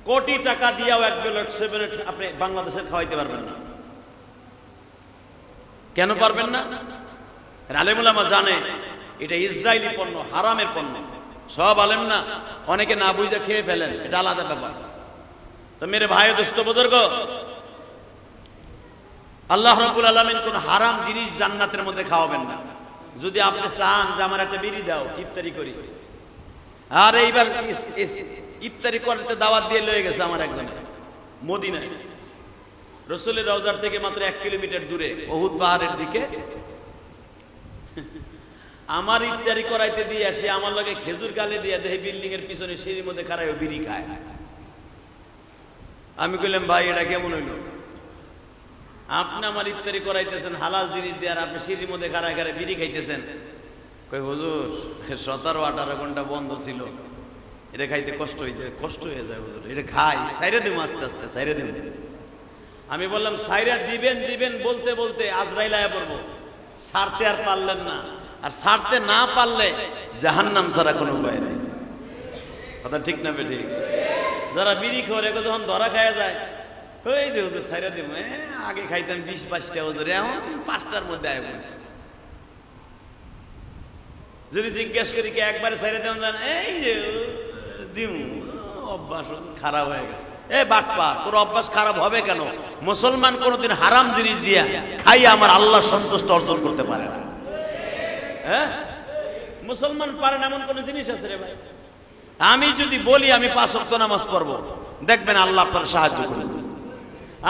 কোটি টাকা দিয়েও এক প্লেট 7 আপ আপনি বাংলাদেশে খাওয়াইতে পারবেন না। কেন পারবেন না? আলেম উলামা জানে এটা ইসরায়েলি পণ্য, হারামের পণ্য। সব আলেম না, অনেকে না বুঝে খেয়ে ফেলেন, এটা আলাদা ব্যাপার। তো মেরে ভাই দোস্ত বুজুর্গ, আল্লাহ রাব্বুল আলামিন কোন হারাম জিনিস জান্নাতের মধ্যে খাওয়াবেন না। যদি আপনি চান যে আমার একটা বিড়ি দাও, ইফতারি করি, আর এইবার ইফতারি করতে দাওয়াত দিয়ে লয়ে গেছে আমার একজন মদিনায়, রাসূলের রওজার থেকে মাত্র 1 কিলোমিটার দূরে উহুদ পাহাড়ের দিকে, আমার ইফতারি করাইতে দিয়ে আসে, আমার লগে খেজুর গালে দিয়ে দেহে বিল্ডিং এর পিছনে সিঁড়ির মধ্যে খাড়ায় বিড়ি খায়। আমি কইলাম, ভাই এটা কেমন হইল? আপনি আমার ইফতারি করাইতেছেন হালাল জিনিস দিয়ে, আর আপনি সিঁড়ির মধ্যে খাড়ায় খাড়ায় বিড়ি খাইতেছেন। কই হুজুর 17-18 ঘন্টা বন্ধ ছিল, এটা খাইতে কষ্ট হয়ে যায় হুজুর, এটা খাই, সাইরে দেব আস্তে আস্তে, সাইরে দেব। আমি বললাম, সাইরা দিবেন বলতে বলতে আজরাইল আয়া পড়বো, ছাড়তে আর পারলেন না, আর ছাড়তে না পারলে জাহান্নাম ছাড়া কোনো উপায় নেই। কথা ঠিক না বেঠিক? যারা বিড়ি খাওয়ার যখন ধরা খাওয়া যায়, ওই যে হুজুর সাইরা দিব, আগে খাইতাম 20-22টা হুজুর, এখন 5টার মধ্যে আয় পড়ছে। যদি জিজ্ঞেস করি কি একবারে সাইরা দেওয়া জান, এই যে দিম, অভ্যাস খারাপ হয়ে গেছে। এ বাটপা, তোর অভ্যাস খারাপ হবে কেন? মুসলমান কোনোদিন হারাম জিনিস দিয়া খাইয়া আমার আল্লাহ সন্তুষ্ট অর্জন করতে পারে না। হ্যাঁ, মুসলমান পারেন এমন কোন জিনিস আছে রে ভাই? আমি যদি বলি আমি 5 ওয়াক্ত নামাজ পড়বো, দেখবেন আল্লাহ আপনার সাহায্য করবে।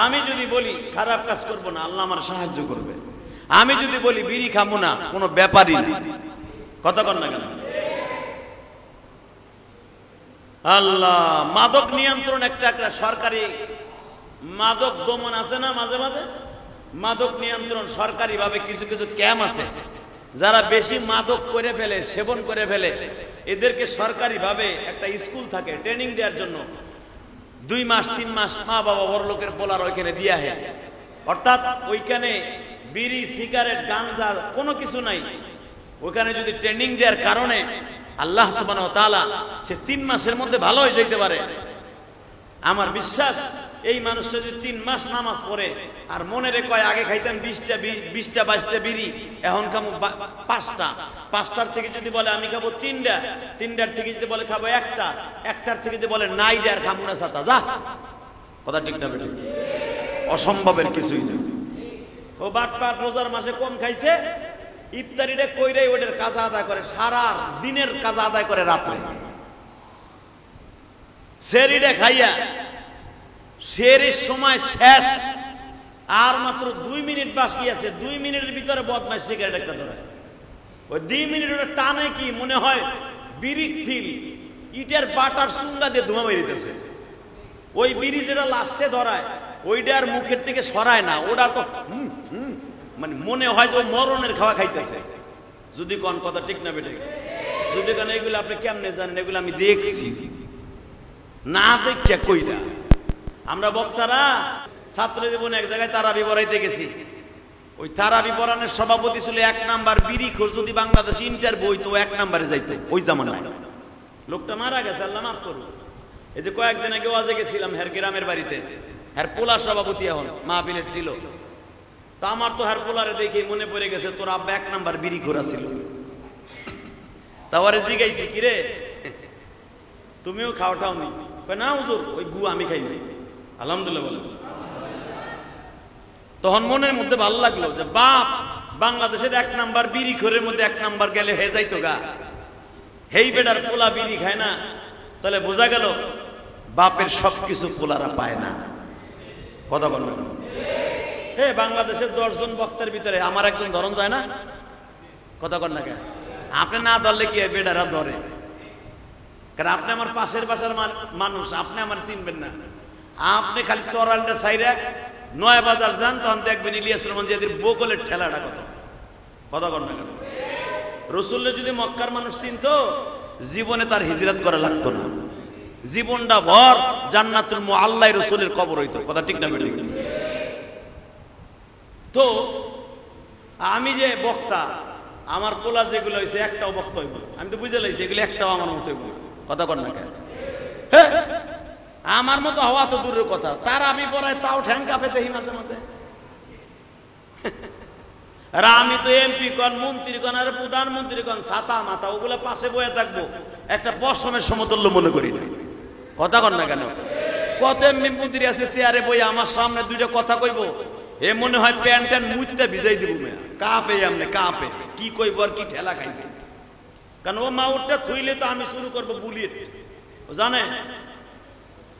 আমি যদি বলি খারাপ কাজ করব না, আল্লাহ আমার সাহায্য করবে। আমি যদি বলি বিড়ি খাবো না, কোনো ব্যাপারই না। কথা কন না কেন? আল্লাহ, মাদক নিয়ন্ত্রণ একটা সরকারি মাদক দমন আছে না, মাঝে মাঝে মাদক নিয়ন্ত্রণ সরকারি ভাবে কিছু কিছু ক্যাম্প আছে। যারা বেশি মাদক করে ফেলে, সেবন করে ফেলে, এদেরকে সরকারি ভাবে একটা স্কুল থাকে ট্রেনিং দেওয়ার জন্য। 2 মাস 3 মাস মা বাবা বড় লোকের বলার ওইখানে দিয়া হয়, অর্থাৎ ওইখানে বিড়ি, সিগারেট, গাঞ্জা কোনো কিছু নাই। ওখানে যদি ট্রেনিং দেওয়ার কারণে আল্লাহ সুবহানাহু ওয়া তাআলা সে 3 মাসের মধ্যে ভালো হয়ে যেতে পারে। আমার বিশ্বাস এই মানুষটা যদি 3 মাস নামাজ পড়ে আর মনে রে কয় আগে খাইতাম 20টা 22টা বিড়ি, এখন খাবো 5টার থেকে যদি বলে আমি খাবো 3টার থেকে যদি বলে খাবো 1টার থেকে যদি বলে নাই যা আর খাবো না ছাতা, যা। কথা ঠিক না বেঠিক? অসম্ভবের কিছুই না। ও বাটপাট রোজার মাসে কম খাইছে, ইফতারিটা কইরাই ওদের কাজা আদায় করে, সারা দিনের কাজা আদায় করে রাত্রে। সেরিটা খাইয়া সেরির সময় শেষ, আর মাত্র 2 মিনিট বাকি আছে, 2 মিনিটের ভিতরে বদমাইশ সিগারেট একটা ধরায়। ওই 2 মিনিট ওটা টানে কি মনে হয় বিড়ি ফিল ইটের বাটার সুঙ্গা দিয়ে ধোঁয়া বেরিতেছে। ওই বিড়ি যেটা লাস্টে ধরায় ওইটা আর মুখের থেকে সরায় না, ওটা তো মানে মনে হয় যে মরণের খাওয়া খাইতেছে। যদি কোন কথা ঠিক না বেটে, যদি কোন এগুলো আপনি কেমনে জানেন? এগুলো আমি দেখছি, না দেখিয়া কইরা। আমরা বক্তারা ছাত্র জীবনে এক জায়গায় তারাবি পড়াইতে গেছি। ওই তারাবি পড়ানোর সভাপতি ছিল 1 নাম্বার বিড়ি খোর। যদি বাংলাদেশ ইন্টারভিউ হইতো 1 নাম্বারে যাইতো ওই জামানায়। লোকটা মারা গেছে, আল্লাহ মাফ করুন। এই যে কয়েকদিন আগে ওয়াজে গেছিলাম হের গ্রামের বাড়িতে, হের পোলা সভাপতি এখন মাহফিলের ছিল। তা আমার তো হের পোলারে দেখে মনে পড়ে গেছে তোর আব্বা 1 নাম্বার বিড়ি খোরা ছিল। তাওয়ারে জিগাইছি কিরে তুমিও খাওয়াটাও নি? না হুজুর ওই গু আমি খাই নাই। আলহামদুলিল্লাহ বলে। তখন মনের মধ্যে ভালো লাগলো যে বাপ বাংলাদেশের 1 নাম্বার বিড়ি খোরের মধ্যে 1 নাম্বার গেলে হে যাইতো গা, হেই বেটার পোলা বিড়ি খায় না। তাহলে বোঝা গেল বাপের সবকিছু পোলারা পায় না। কথা বলবেন? বাংলাদেশের 10 জন বক্তার ভিতরে আমার একজন ধরন যায় না? কথা কর না কেন? আপনি না ধরলে কি বেটারা ধরে? কারণ আপনি আমার পাশের বাসার মানুষ, আপনি আমার চিনবেন না। আপনি খালি চরালটা সাইরা 9 বাজার যান, তখন দেখবেন ইলিয়াস রহমান জিয়াদের বগলের ঠেলাটা কত। কথা কর না কেন? রসুল্লাহ যদি মক্কার মানুষ চিনতো জীবনে তার হিজরত করা লাগতো না, জীবনটা ভর জান্নাতুল মুআল্লায় রসুলের কবর হইতো। কথা ঠিক না বেঠিক? তো আমি যে বক্তা, আমার পোলা যেগুলো হয়েছে একটাও বক্তা হইব, আমি তো বুঝে লাইছি এগুলো একটাও আমার মতো হইব। কথা কর না কেন? আমার মতো হওয়া তো দূরের কথা, তার আমি পড়ায় তাও ঠ্যাং কাঁপে দেখি মাঝে মাঝে। আর আমি তো এমপি কন, মন্ত্রী কন, আর প্রধানমন্ত্রী কন, ছাতা মাথা ওগুলা পাশে বয়ে থাকবো, একটা পশমের সমতুল্য মনে করি না। কথা কর না কেন? কত এমপি মন্ত্রী আছে চেয়ারে বই, আমার সামনে 2টা কথা কইব, এ মনে হয় প্যান্ট মুইতে ভিজাই দিব। কাঁপে এমনি কাঁপে, কি কইব আর কি ঠেলা খাইবে। কারণ ও মাউটটা থুইলে তো আমি শুরু করবো বুলেট, জানে?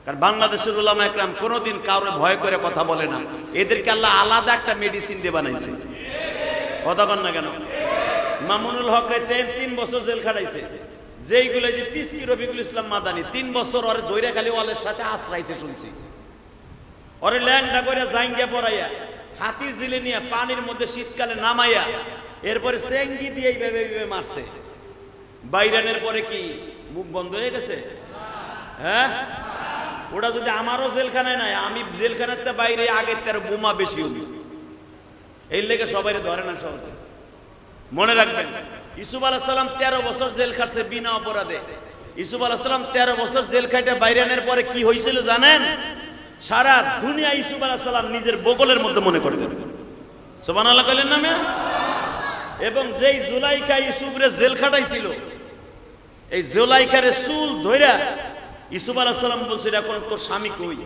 কারণ বাংলাদেশের উলামা একরাম কোনোদিন কারোর ভয় করে কথা বলে না। এদেরকে আল্লাহ আলাদা একটা মেডিসিন দিয়ে বানাইছে। কথা কন না কেন? মামুনুল হক 3 বছর জেল খাটাইছে। যেইগুলো যে পিসকি রফিকুল ইসলাম মাদানি 3 বছর ওরে ধইরা খালি ওয়ালের সাথে আশ্রাইতে শুনছি। ওরে ল্যাংটা করে জাইঙ্গা পড়াইয়া হাতির জিলে নিয়ে পানির মধ্যে শীতকালে নামাইয়া এরপরে চেঙ্গি দিয়ে এইভাবে মারছে। বাইরানের পরে কি মুখ বন্ধ হয়ে গেছে? হ্যাঁ, ওটা যদি আমারও জেলখানায় নাই, আমি জেলখানার বাইরে আগের 13 বোমা বেশি হবি। এই লেগে সবাই ধরে না সহজে। মনে রাখবেন, ইউসুফ আলাইহিস সালাম 13 বছর জেল খাটছে বিনা অপরাধে। ইউসুফ আলাইহিস সালাম 13 বছর জেল খাটে বাইরানের পরে কি হয়েছিল জানেন? সারা দুনিয়া ইউসুফ আলাইহিস সালাম নিজের বগলের মধ্যে মনে করতেন। সুবহানাল্লাহ কইলেন না? এবং যেই জুলাইখা ইউসুফরে জেল খাটাইছিল, এই জুলাইখারে চুল ধইরা ইউসুফ আলাইহিস সালাম বলছিল, এখন তোর স্বামী কই,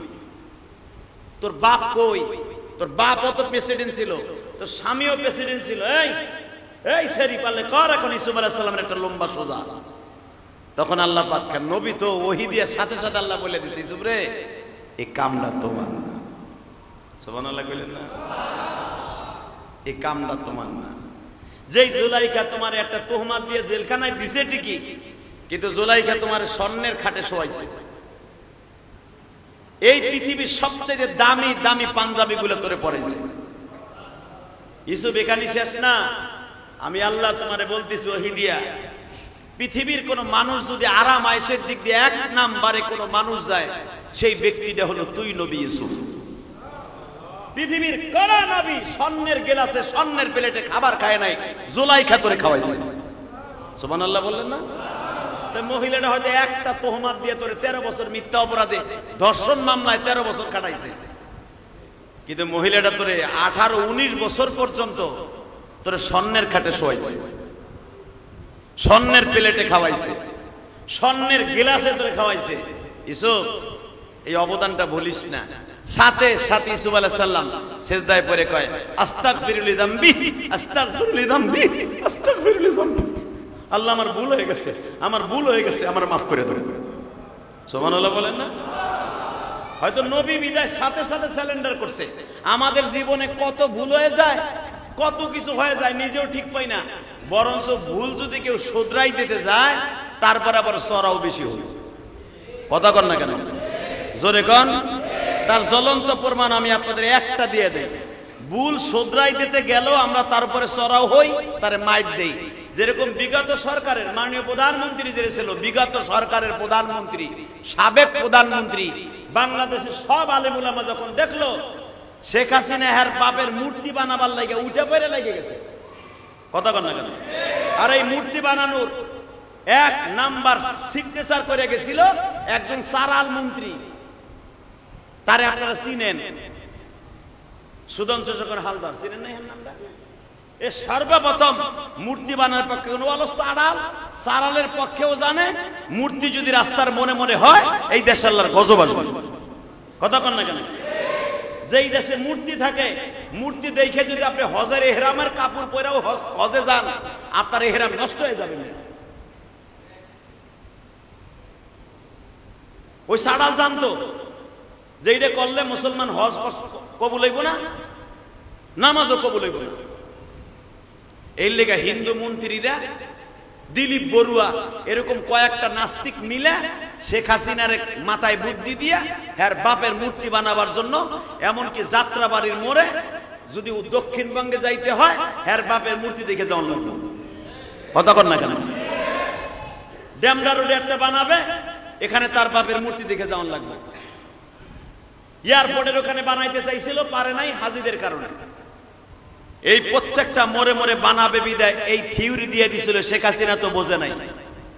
তোর বাপ কই? তোর বাপও তো প্রেসিডেন্ট ছিল, তোর স্বামীও প্রেসিডেন্ট ছিল। এই সেরি পারলে কর এখন ইউসুফ আলাইহিস সালামের একটা লম্বা সোজা। তখন আল্লাহ পাক নবী তো ওহী দিয়ে সাথে সাথে আল্লাহ বলে দিয়েছে, ইউসুফ রে এই কামটা তোমার না। সুবহানাল্লাহ কইলেন না? এই কামটা তোমার না। যেই জুলাইখা তোমার একটা তোহমাত দিয়ে জেলখানায় দিছে ঠিকই, কিন্তু জুলাইখা তোমার স্বর্ণের খাটে শোয়াইছে। এই পৃথিবীর সবচেয়ে দামি দামি পাঞ্জাবি গুলো তোরে পরাইছে। ইউসুফ এখানে শেষ না, আমি আল্লাহ তোমারে বলতেছি ওহী দিয়া, পৃথিবীর কোন মানুষ যদি আরাম আয়েশের দিক দিয়ে 1 নম্বরে কোন মানুষ যায়, সেই ব্যক্তিটা হলো তুই নবী ইউসুফ। পৃথিবীর কোন নবী স্বর্ণের গেলাসে স্বর্ণের প্লেটে খাবার খায় নাই, জুলাইখা তোরে খাওয়াইছে। সুবহানাল্লাহ বললেন না? তো মহিলাটা হয়তো একটা তোহমাত দিয়ে তোরে 13 বছর মিথ্যা অপরাধে ধর্ষণ মামলায় 13 বছর কাটাইছে, কিন্তু মহিলাটা তোরে 18-19 বছর পর্যন্ত তোরে স্বর্ণের খাটে শোয়াইছে, স্বর্ণের প্লেটে খাওয়াইছে, স্বর্ণের গিলাসে তোরে খাওয়াইছে। ইউসুফ এই অবদানটা ভুলিস না। সাথে সাথে ইউসুফ আলাইহিস সালাম সিজদায় পড়ে কয় আস্তাগফিরু লিযামবি আস্তাগফিরু লিযামবি আস্তাগফিরু লিযামবি, আল্লাহ আমার ভুল হয়ে গেছে, আমার ভুল হয়ে গেছে, আমার মাফ করে দাও। সুবহানাল্লাহ বলেন না? হয়তো নবী বিদায় সাথে সাথে স্যালেন্ডার করছে। আমাদের জীবনে কত ভুল হয়ে যায়, কত কিছু হয়ে যায়, নিজেও ঠিক পাই না, বরঞ্চ ভুল যদি কেউ শুধরাই দিতে যায় তারপর আবার চড়াও বেশি হয়। কথা কন না কেন? জোরে কন। তার জ্বলন্ত প্রমাণ আমি আপনাদের একটা দিয়ে দেই। ভুল শুধরাই দিতে গেলেও আমরা তারপরে চড়াও হই, তারে মাইট দেই। যেরকম বিগত সরকারের মাননীয় প্রধানমন্ত্রী যে ছিল, বিগত সরকারের প্রধানমন্ত্রী, সাবেক প্রধানমন্ত্রী, বাংলাদেশের সব আলেম উলামা যখন দেখলো শেখ হাসিনা এর বাপের মূর্তি বানাবার লাগে উঠে পড়ে লেগে গেছে। কথা কন না কেন? আর এই মূর্তি বানানোর 1 নাম্বার সিগনেচার করে গেছিল একজন সারাল মন্ত্রী, তারে আপনারা চিনেন, সুদন্ত চক্র হালদার, চিনেন না এর নামটা? এ সর্বপ্রথম মূর্তি বানানোর পক্ষে কোন বলো সারাল, সারালের পক্ষেও জানে মূর্তি যদি রাস্তার মনে মনে হয় এই দেশ আল্লাহর গজব আসবে। কথা কন না কেন? যেই দেশে মূর্তি থাকে, মূর্তি দেখে যদি আপনি হজের ইহরামের কাপড় পরেও হজে যান, আপনার ইহরাম নষ্ট হয়ে যাবে। ওই সাড়াল জানতো যে এটা করলে মুসলমান হজ কবুল হইব না, নামাজও কবুল হইব না। এই লেগা হিন্দু মন্ত্রীরা, দিলীপ বড়ুয়া এরকম কয়েকটা নাস্তিক মিলে শেখ হাসিনার মাথায় বুদ্ধি দিয়া এর বাপের মূর্তি বানাবার জন্য, এমনকি যাত্রাবাড়ির মোড়ে যদি দক্ষিণবঙ্গে যাইতে হয় এর বাপের মূর্তি দেখে যাওয়ার লাগবে। কথা কন না কেন? ড্যামরা রোডে একটা বানাবে, এখানে তার বাপের মূর্তি দেখে যাওয়ার লাগবে। এয়ারপোর্টের ওখানে বানাইতে চাইছিল, পারে নাই হাজিদের কারণে। এই প্রত্যেকটা মোড়ে মোড়ে বানাবে বিদায় এই থিওরি দিয়ে দিছিল শেখ হাসিনা, তো বোঝে নাই।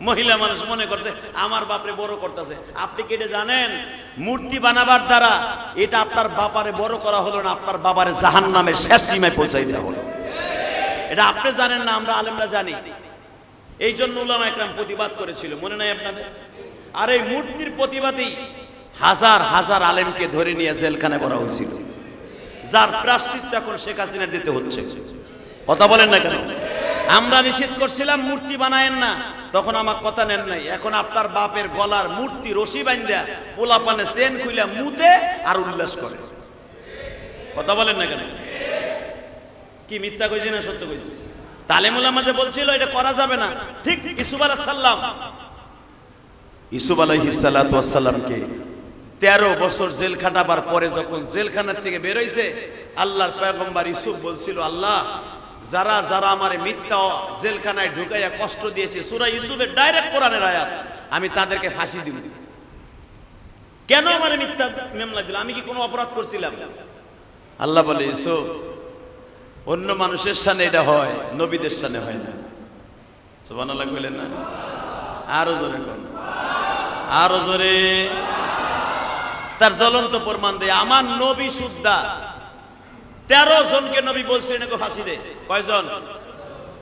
মহিলা মানুষ মনে করছে আমার বাপরে বড় করতেছে। আপনি কি এটা জানেন? মূর্তি বানাবার দ্বারা এটা আপনার বাবারে বড় করা হলো না, আপনার বাবারে জাহান্নামের শেষ সীমায় পৌঁছাই দেওয়া হলো। এটা আপনি জানেন না, আমরা আলেমরা জানি। এই জন্য উলামা একরাম প্রতিবাদ করেছিল, মনে নাই আপনাদের? আর এই মূর্তির প্রতিবাদী হাজার হাজার আলেমকে ধরে নিয়ে জেলখানায় ভরা হয়েছিল, যার প্রায়শ্চিত্ত এখন শেখ হাসিনা দিতে হচ্ছে। কথা বলেন না কেন? আমরা নিষেধ করছিলাম মূর্তি বানায়েন না, তখন আমার কথা নেন নাই। এখন আপনার বাপের গলার মূর্তি রশি বান্ধা পোলাপানে চেন খুইলা মুতে আর উল্লাস করে। কথা বলেন না কেন? কি মিথ্যা কইছি না সত্য কইছি? তালিম উলামা যে বলছিল এটা করা যাবে না, ঠিক ইউসুফ আলাইহিস সালাম, ইউসুফ আলাইহিস সালাতু ওয়াস সালামকে 13 বছর জেল খাটাবার পরে যখন জেলখানার থেকে বের হইছে, আল্লাহর পয়গম্বর ইউসুফ বলছিল, আল্লাহ যারা যারা আমারে মিথ্যা জেলখানায় ঢুকাইয়া কষ্ট দিয়েছে, সূরা ইউসুফের ডাইরেক্ট কোরআনের আয়াত, আমি তাদেরকে ফাঁসি দিব। কেন আমারে মিথ্যা মামলা দিল? আমি কি কোনো অপরাধ করছিলাম? আল্লাহ বলে, ইউসুফ অন্য মানুষের সামনে এটা হয়, নবীদের সামনে হয় না। সুবহানাল্লাহ বলেন না? আরো জোরে বলেন, আরো জোরে। তার জ্বলন্ত প্রমাণ দেয় আমার নবী সুদ্ধা 13 জনকে নবী বলছিলেন একে ফাঁসি দে। কয়জন?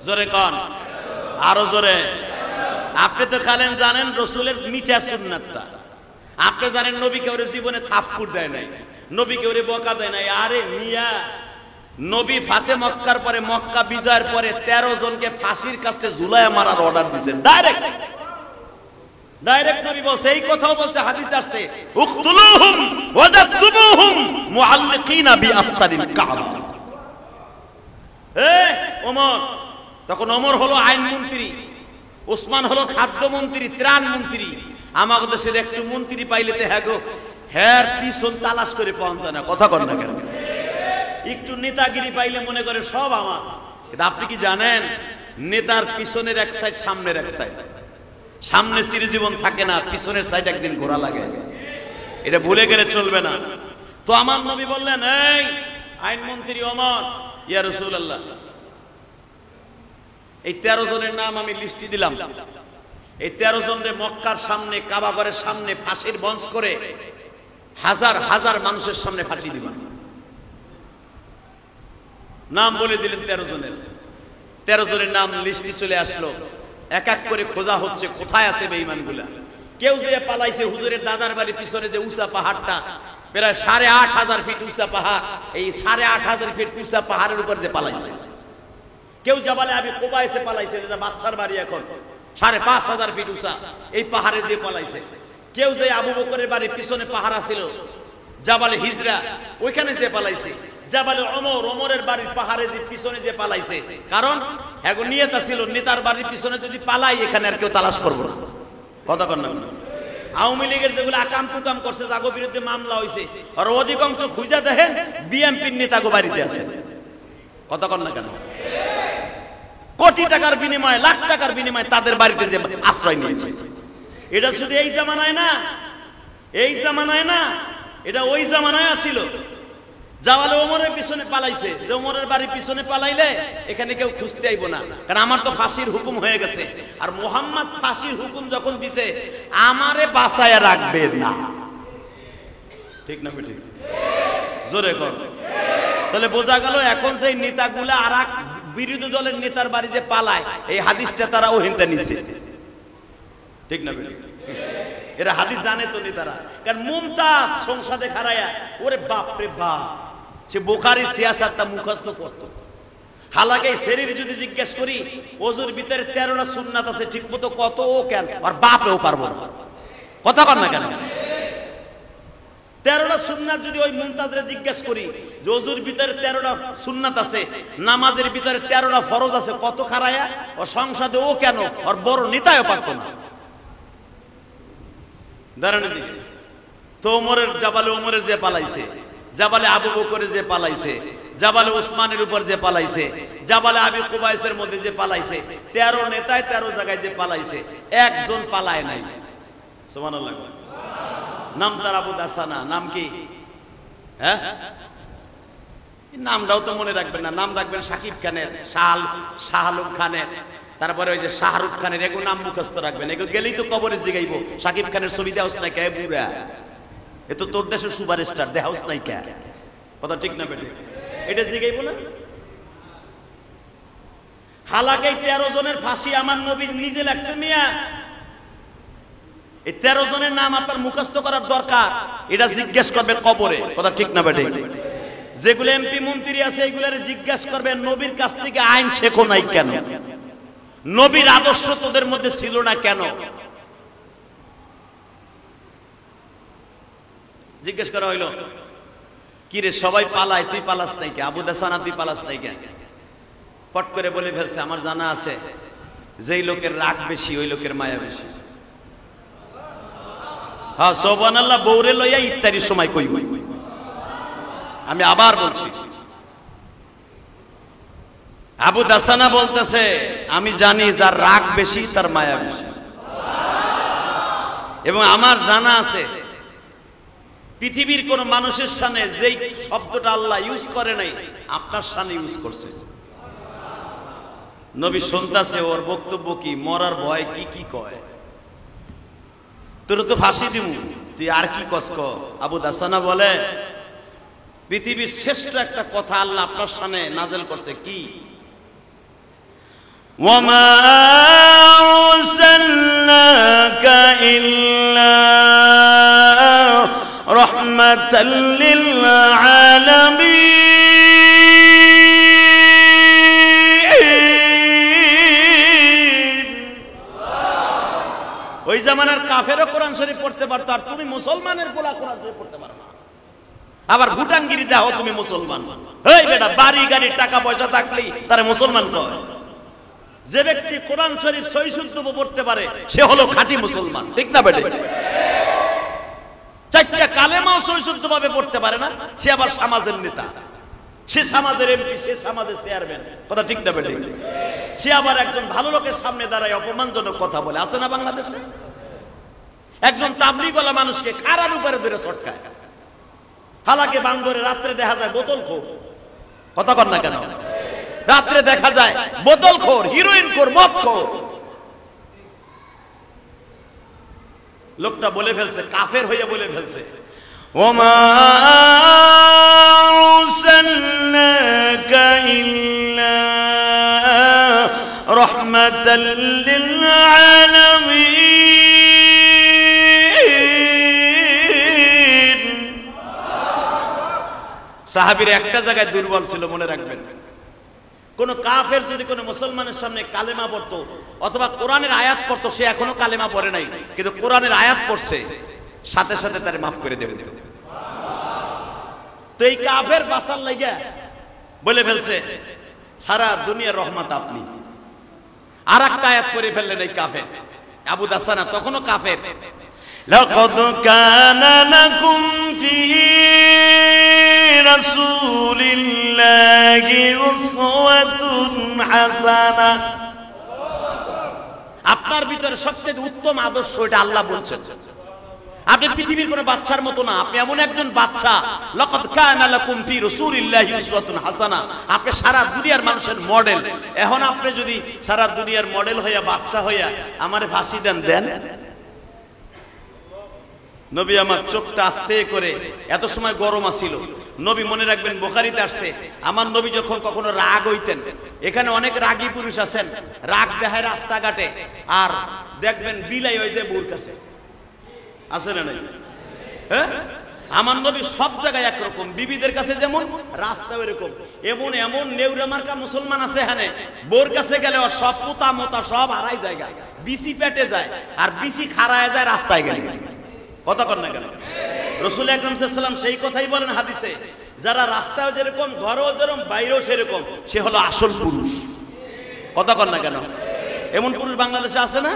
জোরে কন, আরো জোরে। আপনি তো খালেন জানেন রসুলের মিঠা সুন্নাতটা, আপনি জানেন নবী কেউরে জীবনে থাপ্পড় দেয় নাই, নবী কেউরে বকা দেয় নাই। আরে মিয়া, নবী ফাতে মক্কার পরে, মক্কা বিজয়ের পরে 13 জনকে ফাঁসির কাছে ঝুলাইয়া মারার অর্ডার দিয়েছেন ডাইরেক্ট। ডাইরেক্ট নবী বলছে, এই কথাও বলছে, হাদিস আসছে, উকতুলুহুম ওয়াদাতুবুহুম মুআল্লিকিনা বিআস্তারিল কাবা। ওমর, তখন ওমর হলো আইন মন্ত্রী, ওসমান হলো খাদ্য মন্ত্রী, ত্রাণ মন্ত্রী। আমাদের দেশের একটু মন্ত্রী পাইলেতে হ্যাঁ গো, হ্যার পিছন তালাশ করে পাওয়া যায় না। কথা কর না কেন? একটু নেতাগিরি পাইলে মনে করে সব আমার। কিন্তু আপনি কি জানেন নেতার পিছনের এক সাইড, সামনের এক সাইড। সামনে চিরজীবন থাকে না, পিছনের সাইড একদিন ঘোরা লাগে, এটা ভুলে গেলে চলবে না। তো আমার নবী বললেন, এই আইনমন্ত্রী ওমর, ইয়া রাসূলুল্লাহ, এই 13 জনের নাম আমি লিস্টি দিলাম, এই 13 জনের মক্কার সামনে, কাবাগরের সামনে ফাঁসির মঞ্চ করে হাজার হাজার মানুষের সামনে ফাঁসি দিবেন। নাম বলে দিলেন 13 জনের। 13 জনের নাম লিস্টে চলে আসলো, এক এক করে খোঁজা হচ্ছে কোথায় আছে বেঈমানগুলা। কেউ যে পালাইছে হুজুরের দাদার বাড়ির পিছনে যে উঁচা পাহাড়টা, প্রায় 8500 ফিট উঁচা পাহাড়, এই 8500 ফিট উঁচা পাহাড়ের উপর যে পালাইছে। কেউ জাবালে আবি কুবা এসে পালাইছে, যে বাচ্চার বাড়ি এখন 5500 ফিট উঁচা, এই পাহাড়ে যে পালাইছে। কেউ যে আবু বকরের বাড়ির পিছনে পাহাড় ছিল জাবালে হিজরা, ওইখানে যে পালাইছে। জাবালে ওমর, ওমরের বাড়ির পাহাড়ে যে পিছনে যে পালাইছে, কারণ এখন নিয়ত ছিল নেতার বাড়ির পিছনে যদি পালাই এখানে আর কেউ তালাশ করবো না। কথা কর না। আওয়ামী লীগের যেগুলো আকাম কুকাম করছে, জাগো বিরুদ্ধে মামলা হয়েছে, আর অধিকাংশ খুঁজা দেখেন বিএনপির নেতাগো বাড়িতে আছে। কথা কর না কেন? কোটি টাকার বিনিময়ে, লাখ টাকার বিনিময়ে তাদের বাড়িতে যে আশ্রয় নিয়েছে। এটা শুধু এই জামানায় না, এই জামানায় না, এটা ওই জামানায় ছিল। জাওয়ালে ওমরের পিছনে পালাইছে, যে ওমরের বাড়ির পিছনে পালাইলে এখানে কেউ খুঁজতে আইব না, কারণ আমার তো ফাঁসির হুকুম হয়ে গেছে। আর মুহাম্মদ ফাঁসির হুকুম যখন দিছে, আমারে বাঁচায়া রাখবে না। ঠিক না ঠিক? জোরে কর। তাহলে বোঝা গেল এখন যে নেতাগুলা আর এক বিরোধী দলের নেতার বাড়ি যে পালায়, এই হাদিসটা তারা ওহিনতে নিছে। ঠিক না? এরা হাদিস জানে তো নেতারা। কারণ মুমতাজ সংসদে খাড়ায়া, ওরে বাপ রে বাপ, সে বুখারী সিয়াসাতটা মুখস্থ করতো। হালাকে শরীর যদি জিজ্ঞেস করি, ওযুর ভিতরে 13টা সুন্নাত আছে, ঠিক মতো কত ও কেন আর বাপেও পারবো না। কথা কর না কেন? 13টা সুন্নাত যদি ওই মুমতাজরে জিজ্ঞেস করি যে ওযুর ভিতরে 13টা সুন্নাত আছে, নামাজের ভিতরে 13টা ফরজ আছে, কত খাড়ায়া ও সংসদে ও কেন আর বড় নেতাও পারতো না। দাঁড়ানোর দিকে তো ওমরের, জাবালে ওমরের যে পালাইছে, জাবালে আবু বকরের যে পালাইছে, জাবালে উসমানের উপর যে পালাইছে, জাবালে আবি কুবাইসের মধ্যে যে পালাইছে, 13 নেতায় 13 জায়গায় যে পালাইছে, একজন পালায় নাই। সুবহানাল্লাহ। নাম তার আবু দাসানা। নাম কি? হ্যাঁ, নামটাও তো মনে রাখবেন না। নাম রাখবেন সাকিব খানের, শাহরুখ খানের, তারপরে ওই যে শাহরুখ খানের, এগুলো নাম মুখস্থ রাখবেন। এগুলো গেলেই তো কবরে জিগাইবো শাকিব খানের ছবি দেওয়াস নাই কে বুড়া, এ তো তোর দেশের সুপারস্টার, দেহাউস নাই কে। কথা ঠিক না বেটে? এটা জিগাইবো না। হালাকে 13 জনের ফাঁসি আমার নবী নিজে লাগছে মিয়া। এই 13 জনের নাম আপনার মুখস্থ করার দরকার, এটা জিজ্ঞেস করবেন কবরে। কথা ঠিক না বেটে? যেগুলো এমপি মন্ত্রী আছে এগুলোর জিজ্ঞেস করবেন নবীর কাছ থেকে আইন শেখো নাই কেন, নবীর আদর্শ তোদের মধ্যে ছিল না কেন? জিজ্ঞেস করা হইল, কি রে সবাই পালায়, তুই পালাস নাই কে? আবু দাসানা তুই পালাস নাই কে? পট করে বলে ফেলছে, আমার জানা আছে যেই লোকের রাগ বেশি ওই লোকের মায়া বেশি। হ্যাঁ, সুবহানাল্লাহ। বউরে লইয়া ইফতারির সময় কই, আমি আবার বলছি, আবু দাসানা বলতেছে, আমি জানি যার রাগ বেশি তার মায়া বেশি। এবং আমার জানা আছে পৃথিবীর কোন মানুষের সামনে যেই শব্দটা আল্লাহ ইউজ করে নাই, আপনার সামনে ইউজ করছে। নবী শুনতাছে, ওর বক্তব্য কি, মরার ভয় কি কি কয়, তোর তো ফাঁসি দিমু, তুই আর কি কস ক। আবু দাসানা বলে, পৃথিবীর শ্রেষ্ঠ একটা কথা আল্লাহ আপনার সামনে নাজেল করছে, কি? ওয়ামা আরসালনাকা ইল্লা রাহমাতাল লিল আলামিন। ওই জামানার কাফেরও কোরআন শরীফ পড়তে পারতো, আর তুমি মুসলমানের পোলা কোরআন শরীফ পড়তে পারো না। আবার ভুটানগিরি দাও তুমি মুসলমান। এই বেটা, বাড়ি গাড়ি টাকা পয়সা থাকলেই তারা মুসলমান কয়। যে ব্যক্তি কোরআন শরীফ সহি শুদ্ধ পড়তে পারে সে হলো খাঁটি মুসলমান। ঠিক না বেটা? চারটা কালেমাও সহি শুদ্ধ ভাবে পড়তে পারে না, সে আবার সমাজের নেতা, সে সমাজের এমপি, সে সমাজের চেয়ারম্যান। কথা ঠিক না বেটা? সে আবার একজন ভালো লোকের সামনে দাঁড়ায় অপমানজনক কথা বলে। আছে না বাংলাদেশে? একজন তাবলীগওয়ালা মানুষকে খাড়ার উপরে ধরে ছটকায়। হালাকে বান্দরে রাত্রে দেখা যায় বোতল খোর। কথা কর না কেন? রাত্রে দেখা যায় বোতল খোর, হিরোইন খোর, মদ খোর। লোকটা বলে ফেলছে, কাফের হইয়া বলে ফেলছে, ওমা আরসালনাকা ইল্লা রাহমাতাল লিল আলামিন। সাহাবীরা একটা জায়গায় দুর্বল ছিল, মনে রাখবেন। কোন কাফের যদি কোন মুসলমানের সামনে কালেমা পড়তো অথবা কোরআনের আয়াত পড়তো, সে এখনো কালেমা পড়ে নাই, কিন্তু কোরআনের আয়াত পড়ছে, সাথে সাথে তারে মাফ করে দেবে। তো এই কাফের বাঁচার লাগা বলে ফেলছে সারা দুনিয়ার রহমত আপনি। আর একটা আয়াত করে ফেললেন এই কাফের, আবু দাসানা তখনও কাফের। লাকাদ কানা লাকুম ফি রাসূলিল্লাহি উসওয়াতুন হাসানাহ। আপনার ভিতরে সবচেয়ে উত্তম আদর্শ এটা আল্লাহ বলছেন। আপনি পৃথিবীর কোন বাচ্চার মতো না, আপনি এমন একজন বাচ্চা। লাকাদ কানা লাকুম ফি রাসূলিল্লাহি উসওয়াতুন হাসানাহ, আপনি সারা দুনিয়ার মানুষের মডেল। এখন আপনি যদি সারা দুনিয়ার মডেল হইয়া বাচ্চা হইয়া আমারে ফাঁসি দেন, দেন। নবী আমার চোখটা আস্তে করে, এত সময় গরম আছিল। নবী মনে রাখবেন বুখারীতে আসছে, আমার নবী যখন কখনো রাগ হইতেন, এখানে অনেক রাগী পুরুষ আছেন, রাগ দেখায় রাস্তাঘাটে, আর দেখবেন বিলাই হয়ে যায় বউর কাছে, আছে না নাই? হ্যাঁ, আমার নবী সব জায়গায় একরকম, বিবিদের কাছে যেমন, রাস্তা এরকম। এমন এমন নেউরা মার্কা মুসলমান আছে এখানে, বোর কাছে গেলে সব পুতা মোতা সব হারাই জায়গা, বিসি পেটে যায়, আর বিসি খারায় যায় রাস্তায় গেলে। কথা কর না কেন? রাসূল আকরাম সাল্লাল্লাহু আলাইহি ওয়াসাল্লাম সেই কথাই বলেন হাদিসে, যারা রাস্তায় যেরকম ঘরেও যেরকম বাইরেও সেরকম, সে হলো আসল পুরুষ। কথা কর না কেন? এমন পুরুষ বাংলাদেশে আছে না?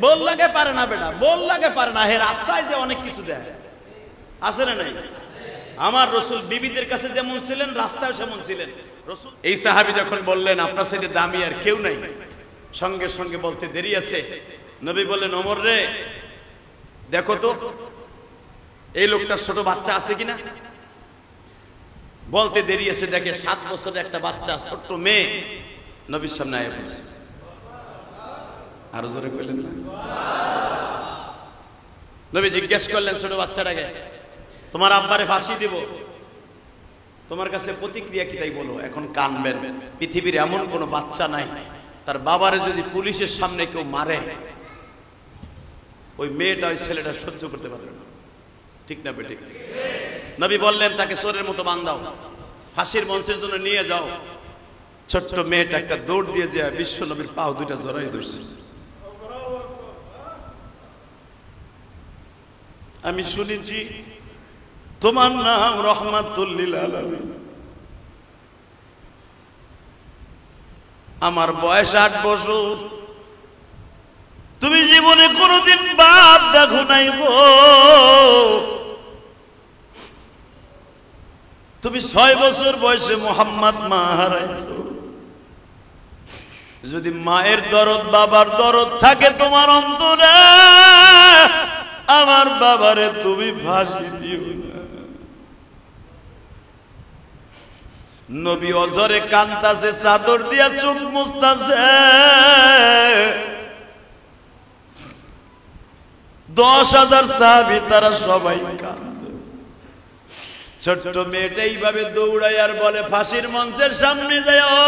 বল লাগে পারে না বেটা, বল লাগে পারে না, হে রাস্তায় যে অনেক কিছু দেয়, আছে না নাই? আমার রাসূল বিবিদের কাছে যেমন ছিলেন, রাস্তায় সেমন ছিলেন রাসূল। এই সাহাবী যখন বললেন আপনার সাথে দামি আর কেউ নাই, সঙ্গে সঙ্গে বলতে দেরি আছে। নবী বললেন, ওমর রে, দেখো তো এই লোকটার ছোট বাচ্চা আছে কিনা। বলতে দেরি আছে, দেখে 7 বছরের একটা বাচ্চা, ছোট্ট মেয়ে নবীর সামনে আয়া বলছে। আরো জোরে কইলেন না? নবী জিজ্ঞেস করলেন ছোট বাচ্চাটাকে, তোমার আব্বারে ফাঁসি দিব, তোমার কাছে প্রতিক্রিয়া কি তাই বলো। এখন কানবেন, পৃথিবীর এমন কোন বাচ্চা নাই তার বাবারে যদি পুলিশের সামনে কেউ মারে, ওই মেয়েটা ওই ছেলেটা সহ্য করতে পারবে না। ঠিক না বেঠিক? নবী বললেন তাকে চোরের মতো বান্ধাও, ফাঁসির মঞ্চের জন্য নিয়ে যাও। ছোট্ট মেয়েটা একটা দৌড় দিয়ে যায়, বিশ্ব নবীর পাও দুইটা জড়াই ধরছে। আমি শুনেছি তোমার নাম রহমাতুল লিল আলামিন, আমার বয়স 8 বছর, তুমি জীবনে কোনোদিন বাপ দেখো নাই গো, তুমি 6 বছর বয়সে মুহাম্মদ মা হারাইছো। যদি মায়ের দরদ বাবার দরদ থাকে তোমার অন্তরে, আমার বাবারে তুমি ফাঁসি দিও না। নবী অজরে কান্দাছে, চাদর দিয়া চোখ মুছতাছে। 10,000 সাহাবী তারা সবাই কান্দে। ছোট্ট মেয়েটা এইভাবে দৌড়ায় আর বলে ফাঁসির মঞ্চের সামনে যায়, ও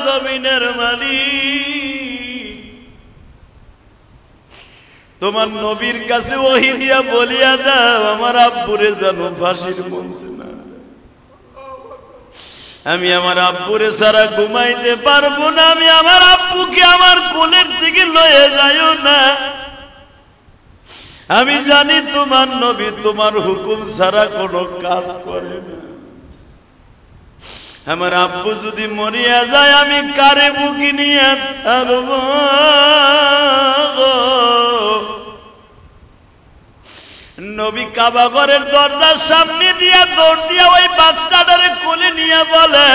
জমিনের মালিক, তোমার নবীর কাছে ওহী দিয়া বলিয়া দাও আমার আব্বুরে যেন ফাঁসির মঞ্চে না, আমি আমার আব্বুরে ছাড়া ঘুমাইতে পারবো না, আমি আমার আব্বুকে আমার কোলের দিকে লয়ে যাইও না। আমি জানি তোমার নবী তোমার হুকুম ছাড়া কোনো কাজ করে না। আমার আব্বু যদি মরিয়া যায় আমি কারে বুকি নিয়ে থাকবো। নবী কাবা ঘরের দরজার সামনে দিয়া দৌড় দিয়া ওই বাচ্চাটারে কোলে নিয়ে বলে,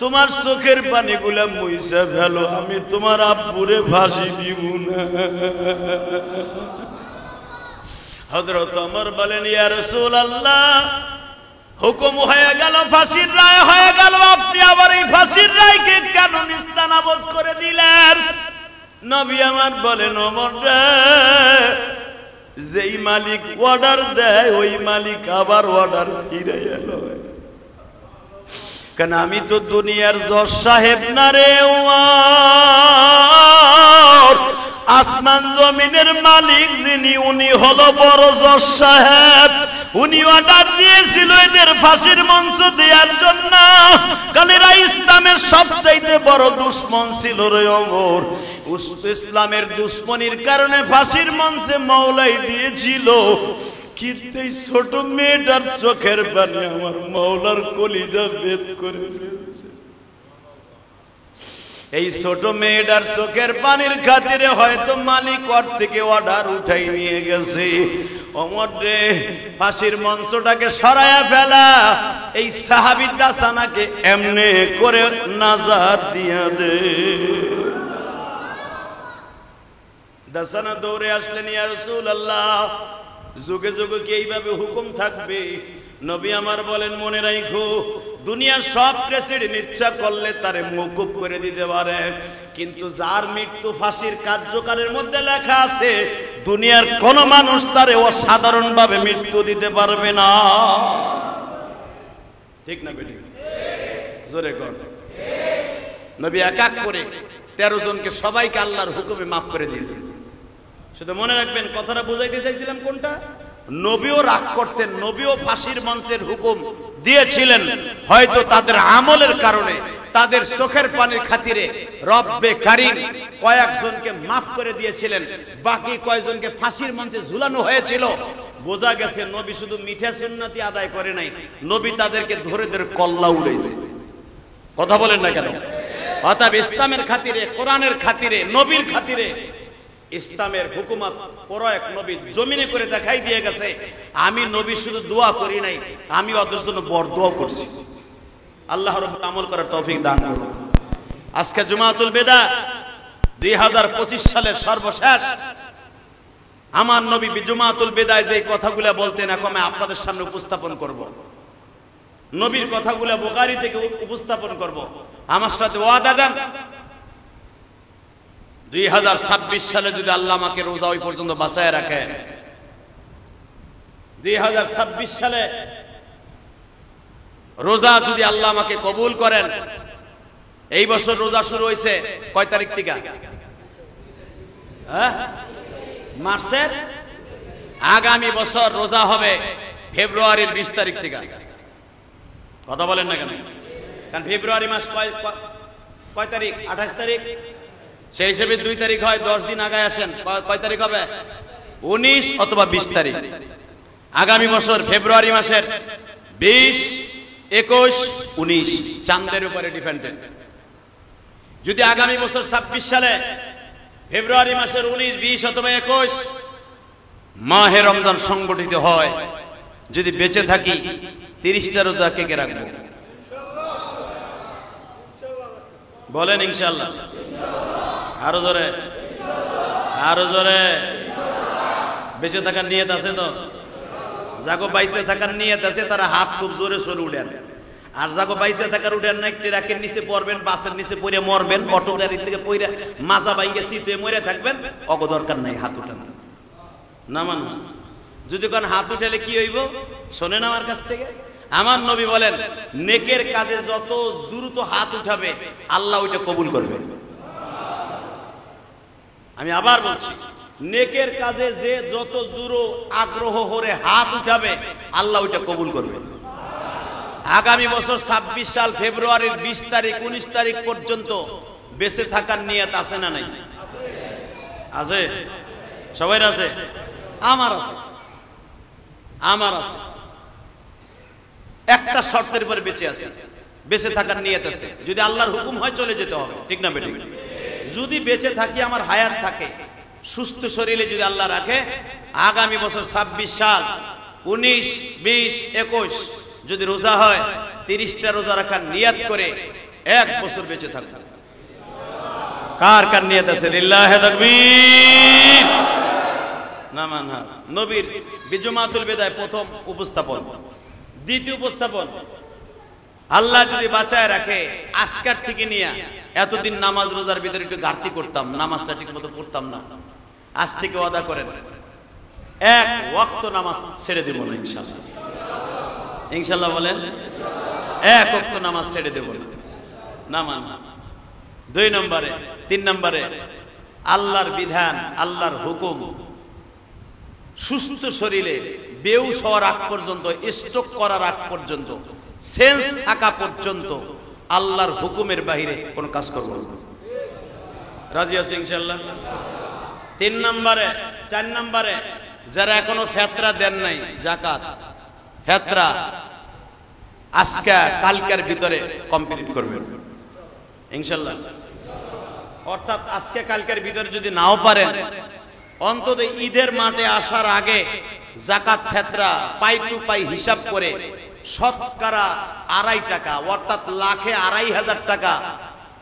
তোমার চোখের পানিগুলা মুইছা ফেলো, আমি তোমার আব্বুরে ফাঁসি দিব না। হযরত ওমর বলেন, ইয়া রাসূলুল্লাহ, হুকুম হয়ে গেল, ফাঁসির রায় হয়ে গেল, আপনি আবার এই ফাঁসির রায়কে কেন নিস্তানাবুদ করে দিলেন? নবী আমার বলেন, ওমর রে, যেই মালিক অর্ডার দেয় ওই মালিক আবার অর্ডার ফিরাইয়া লয়। কেন আমি তো দুনিয়ার জজ সাহেব না রে, আসমান জমিনের মালিক যিনি উনি হলো বড় জজ সাহেব। উনি অর্ডার দিয়েছিল এদের ফাঁসির মঞ্চ দেওয়ার জন্য। কারণ এরা ইসলামের সবচাইতে বড় দুশ্মন ছিল রে ওমর। ইসলামের দুশ্মনির কারণে ফাঁসির মঞ্চে মওলাই দিয়েছিল। কিন্তু এই ছোট মেয়েটার চোখের পানি আমার মওলার কলিজা ভেদ করে ফেলছে। এই ছোট মেয়েটার চোখের পানির খাতিরে হয়তো মালিক ওর থেকে অর্ডার উঠাই নিয়ে গেছে। ওমর রে, ফাঁসির মঞ্চটাকে সরায়া ফেলা, এই সাহাবী দাসানাকে এমনে করে নাজাত দিয়া দে। দাসানা দৌড়ে আসলেন, ইয়া রাসূলুল্লাহ, যুগে যুগে কি এইভাবে হুকুম থাকবে? নবী আমার বলেন, মনে রাখো, দুনিয়ার সব প্রেসিডেন্ট ইচ্ছা করলে তারে মওকুফ করে দিতে পারে, কিন্তু যার মৃত্যু ফাঁসির কার্যকালের মধ্যে লেখা আছে, দুনিয়ার কোন মানুষ তারে অসাধারণ ভাবে মৃত্যু দিতে পারবে না। ঠিক না বেটি? জোরে কর। নবী এক এক করে 13 জনকে সবাইকে আল্লাহর হুকুমে মাফ করে দিলেন। শুধু মনে রাখবেন, কথাটা বুঝাইতে চাইছিলাম কোনটা? নবীও রাগ করতেন, নবীও ফাঁসির মঞ্চের হুকুম দিয়েছিলেন। হয়তো তাদের আমলের কারণে, তাদের চোখের পানির খাতিরে রব্বে কারীম কয়েকজনকে মাফ করে দিয়েছিলেন, বাকি কয়েকজনকে ফাঁসির মঞ্চে ঝুলানো হয়েছিল। বোঝা গেছে নবী শুধু মিঠা সুন্নতি আদায় করে নাই, নবী তাদেরকে ধরে ধরে কল্লা উড়াইছে। কথা বলেন না কেন? অতএব ইসলামের খাতিরে, কোরআনের খাতিরে, নবীর খাতিরে ইসলামের হুকুমত প্রয়োগ নবী জমিনে করে দেখাই দিয়ে গেছে। আমি নবী শুধু দোয়া করি নাই, আমি ওদের জন্য বড় দোয়া করছি। আল্লাহ রাব্বুল আমল করার তৌফিক দান করুন। আজকে জুমাতুল বিদা 2025 সালের সর্বশেষ আমার নবী জুমাতুল বিদায় যে কথাগুলো বলতেন, এখন আমি আপনাদের সামনে উপস্থাপন করব। নবীর কথাগুলো বুখারী থেকে উপস্থাপন করব। আমার সাথে ওয়াদা দেন, 2026 সালে যদি আল্লাহ আমাকে রোজা ওই পর্যন্ত বাঁচায় রাখে, 2026 সালে রোজা যদি আল্লাহ আমাকে কবুল করেন, এই বছর রোজা শুরু হয়েছে কয় তারিখ থেকে? মার্চের, আগামী বছর রোজা হবে ফেব্রুয়ারির 20 তারিখ থেকে। কথা বলেন না কেন? কারণ ফেব্রুয়ারি মাস কয় তারিখ? 28 তারিখ। সেই হিসেবে 2 তারিখ হয়, 10 দিন আগে আসেন। কয় তারিখ হবে? 19 অথবা 20 তারিখ। আগামী বছর ফেব্রুয়ারি মাসের 20, 21, 19 চাঁদের উপরে ডিপেন্ডেন্ট। যদি আগামী বছর 26 সালে ফেব্রুয়ারি মাসের 19, 20 অথবা 21 মাহে রমজান সংগঠিত হয়, যদি বেঁচে থাকি 30টা রোজা কে কে রাখবো? বলেন ইনশাআল্লাহ। আরো জোরে, আরো জোরে। বেঁচে থাকার নিয়ত আছে তো? যাগো বাইচে থাকার নিয়ত আছে তারা হাত খুব জোরে সরে উঠেন। আর যাগো বাইচে থাকার উঠেন না, একটি রাখের নিচে পড়বেন, বাসের নিচে পড়ে মরবেন, অটো গাড়ি থেকে পড়ে মাজা বাইকে সিটে মরে থাকবেন, অগ দরকার নাই হাত উঠান না। মান যদি কোন হাত উঠালে কি হইব শোনেন আমার কাছ থেকে। আমার নবী বলেন, নেকের কাজে যত দ্রুত হাত উঠাবে আল্লাহ ওইটা কবুল করবে। আমি আবার বলছি, নেকের কাজে যে যত দ্রুত আগ্রহ করে হাত উঠাবে আল্লাহ ওইটা কবুল করবে। আগামী বছর 26 সাল ফেব্রুয়ারির 20 তারিখ 19 তারিখ পর্যন্ত বেঁচে থাকার নিয়ত আছে না নাই? আছে? সবাই আছে? আমার আছে, আমার আছে। একটা শর্তের উপরে বেঁচে আছে, বেঁচে থাকার নিয়ত আছে। যদি আল্লাহর হুকুম হয় চলে যেতে হবে, ঠিক না বেটি? যদি বেঁচে থাকি, আমার হায়াত থাকে, সুস্থ শরীরে যদি আল্লাহ রাখে, আগামী বছর 26 সাল 19, 20, 21 যদি রোজা হয়, 30টা রোজা রাখার নিয়ত করে 1 বছর বেঁচে থাকবে। কার কার নিয়ত আছে? লিল্লাহি তাকবীর। না মানহা নবীর বিজুমাতুল বিদায় প্রথম উপস্থাপন। দ্বিতীয় উপস্থাপন, আল্লাহ যদি বাঁচায় রাখে, আজকের থেকে নিয়ে এতদিন নামাজ রোজার ভিতরে একটু ঘাটতি করতাম, নামাজটা ঠিক মতো পড়তাম না, আজ থেকে ওয়াদা করেন এক ওয়াক্ত নামাজ ছেড়ে দেব না ইনশাআল্লাহ। ইনশাআল্লাহ বলেন, এক ওয়াক্ত নামাজ ছেড়ে দেব না। না মানা। 2 নম্বরে, 3 নম্বরে আল্লাহর বিধান, আল্লাহর হুকুম সুস্থ শরীরে বেহুশ হওয়ার আগ পর্যন্ত, স্ট্রোক করার আগ পর্যন্ত, সেন্স থাকা পর্যন্ত আল্লাহর হুকুমের বাইরে কোন কাজ করব না। রাজি আছি ইনশাআল্লাহ? 3 নম্বরে, 4 নম্বরে যারা এখনো ফেতরা দেন নাই, যাকাত ফেতরা আজকে কালকের ভিতরে কমপ্লিট করবেন ইনশাআল্লাহ। অর্থাৎ আজকে কালকের ভিতরে যদি নাও পারেন, অন্তত ঈদের মাঠে আসার আগে যাকাত ফেতরা পাই টু পাই হিসাব করে শতকরা 2.5 টাকা, অর্থাৎ লাখে 2.5 টাকা।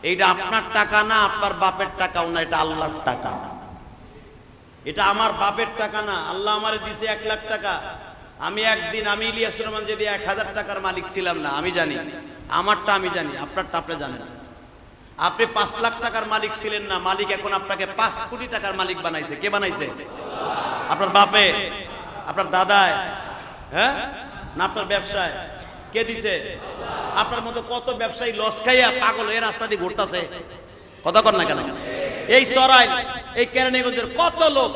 এইটা আপনার টাকা না, আপনার বাপের টাকাও না, এটা আল্লাহর টাকা। এটা আমার বাপের টাকা না, আল্লাহ আমারে দিছে 1 লাখ টাকা। আমি একদিন, আমি ইলিয়াস রহমান যদি 1000 টাকার মালিক ছিলাম না, আমি জানি আমারটা, আমি জানি আপনারটা আপনি জানেন। আপনি 5 লাখ টাকার মালিক ছিলেন না, মালিক এখন আপনাকে 5 কোটি টাকার মালিক বানাইছে। কে বানাইছে? আপনার বাপে, আপনার দাদায়, হ্যাঁ না আপনার ব্যবসায়? কে দিছে? আপনার মতো কত ব্যবসায়ী লস খাইয়া পাগল হয়ে রাস্তা দিয়ে ঘুরতেছে, কথা কর না কেন? এই সরাইল, এই কেরানীগঞ্জের কত লোক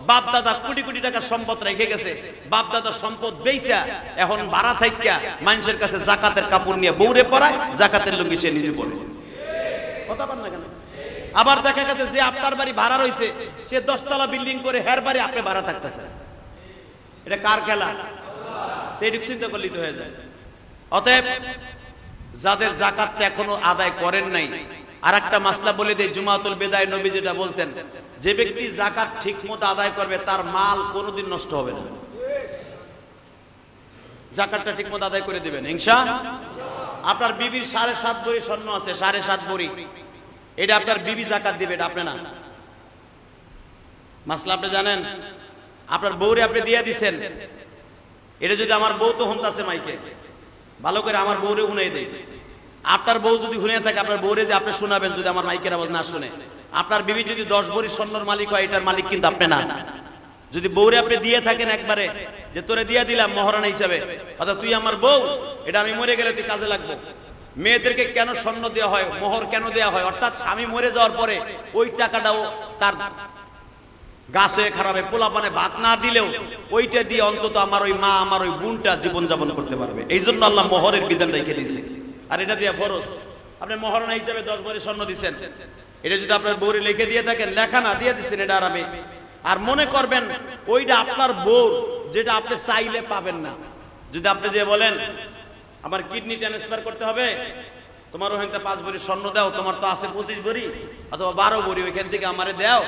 বাপ দাদা কোটি কোটি টাকার সম্পদ রেখে গেছে, বাপ দাদার সম্পদ বেচা এখন ভাড়া থাইকা মানুষের কাছে জাকাতের কাপড় নিয়ে বউরে পরায়, জাকাতের লুঙ্গি সে নিজে পরে, কথা বল না কেন? আবার দেখা গেছে যে আপনার বাড়ি ভাড়া রয়েছে, সে 10 তলা বিল্ডিং করে হের বাড়ি আপনি ভাড়া থাকতেছে। এটা কার খেলা? এইটুকু চিন্তা করলেই তো হয়ে যায়। অতএব যাদের জাকাতটা এখনো আদায় করেন নাই, আর একটা মাসলা বলে দেয়, জুমাতুল বিদায় নবী যেটা বলতেন, যে ব্যক্তি জাকাত ঠিক মতো আদায় করবে তার মাল কোনোদিন নষ্ট হবে না। জাকাতটা ঠিক মতো আদায় করে দিবেন ইনশাআল্লাহ। আপনার বিবির 7.5 ভরি স্বর্ণ আছে, 7.5 ভরি, এটা আপনার বিবি জাকাত দিবে, এটা আপনি না। মাসলা আপনি জানেন? আপনার বউরে আপনি দিয়ে দিচ্ছেন, এটা যদি আমার বউ তো হুনতাছে মাইকে, ভালো করে আমার বউরে শুনাই দেয়। আপনার বউ যদি শুনে থাকে, আপনার বউরে যে আপনি শোনাবেন, যদি আমার মাইকের আওয়াজ না শুনে, আপনার বিবি যদি 10 ভরি স্বর্ণের মালিক হয়, এটার মালিক কিন্তু আপনি না। যদি বউরে আপনি দিয়ে থাকেন একবারে, যে তোরে দিয়ে দিলাম মহারানা হিসাবে, অর্থাৎ তুই আমার বউ, এটা আমি মরে গেলে তুই কাজে লাগবো। মেয়েদেরকে কেন স্বর্ণ দেওয়া হয়, মোহর কেন দেওয়া হয়? অর্থাৎ স্বামী মরে যাওয়ার পরে ওই টাকাটাও তার গাছ হয়ে খারাপ, পোলাপানে ভাত না দিলেও ওইটা দিয়ে অন্তত আমার ওই মা, আমার ওই বোনটা জীবন যাপন করতে পারবে। এই জন্য আল্লাহ মোহরের বিধান রেখে দিয়েছে। আর এটা দিয়ে ফরজ, আপনি মহারানা হিসাবে 10 ভরি স্বর্ণ দিচ্ছেন, এটা যদি আপনার বউরে লিখে দিয়ে থাকেন, লেখা না দিয়ে দিচ্ছেন, এটা আরামে। আর মনে করবেন ওইটা আপনার বউ, যেটা আপনি চাইলে পাবেন না। যদি আপনি যে বলেন আমার কিডনি ট্রান্সফার করতে হবে, তোমার ওখান থেকে 5 ভরি স্বর্ণ দাও, তোমার তো আছে 25 ভরি অথবা 12 ভরি, ওইখান থেকে আমারে দাও,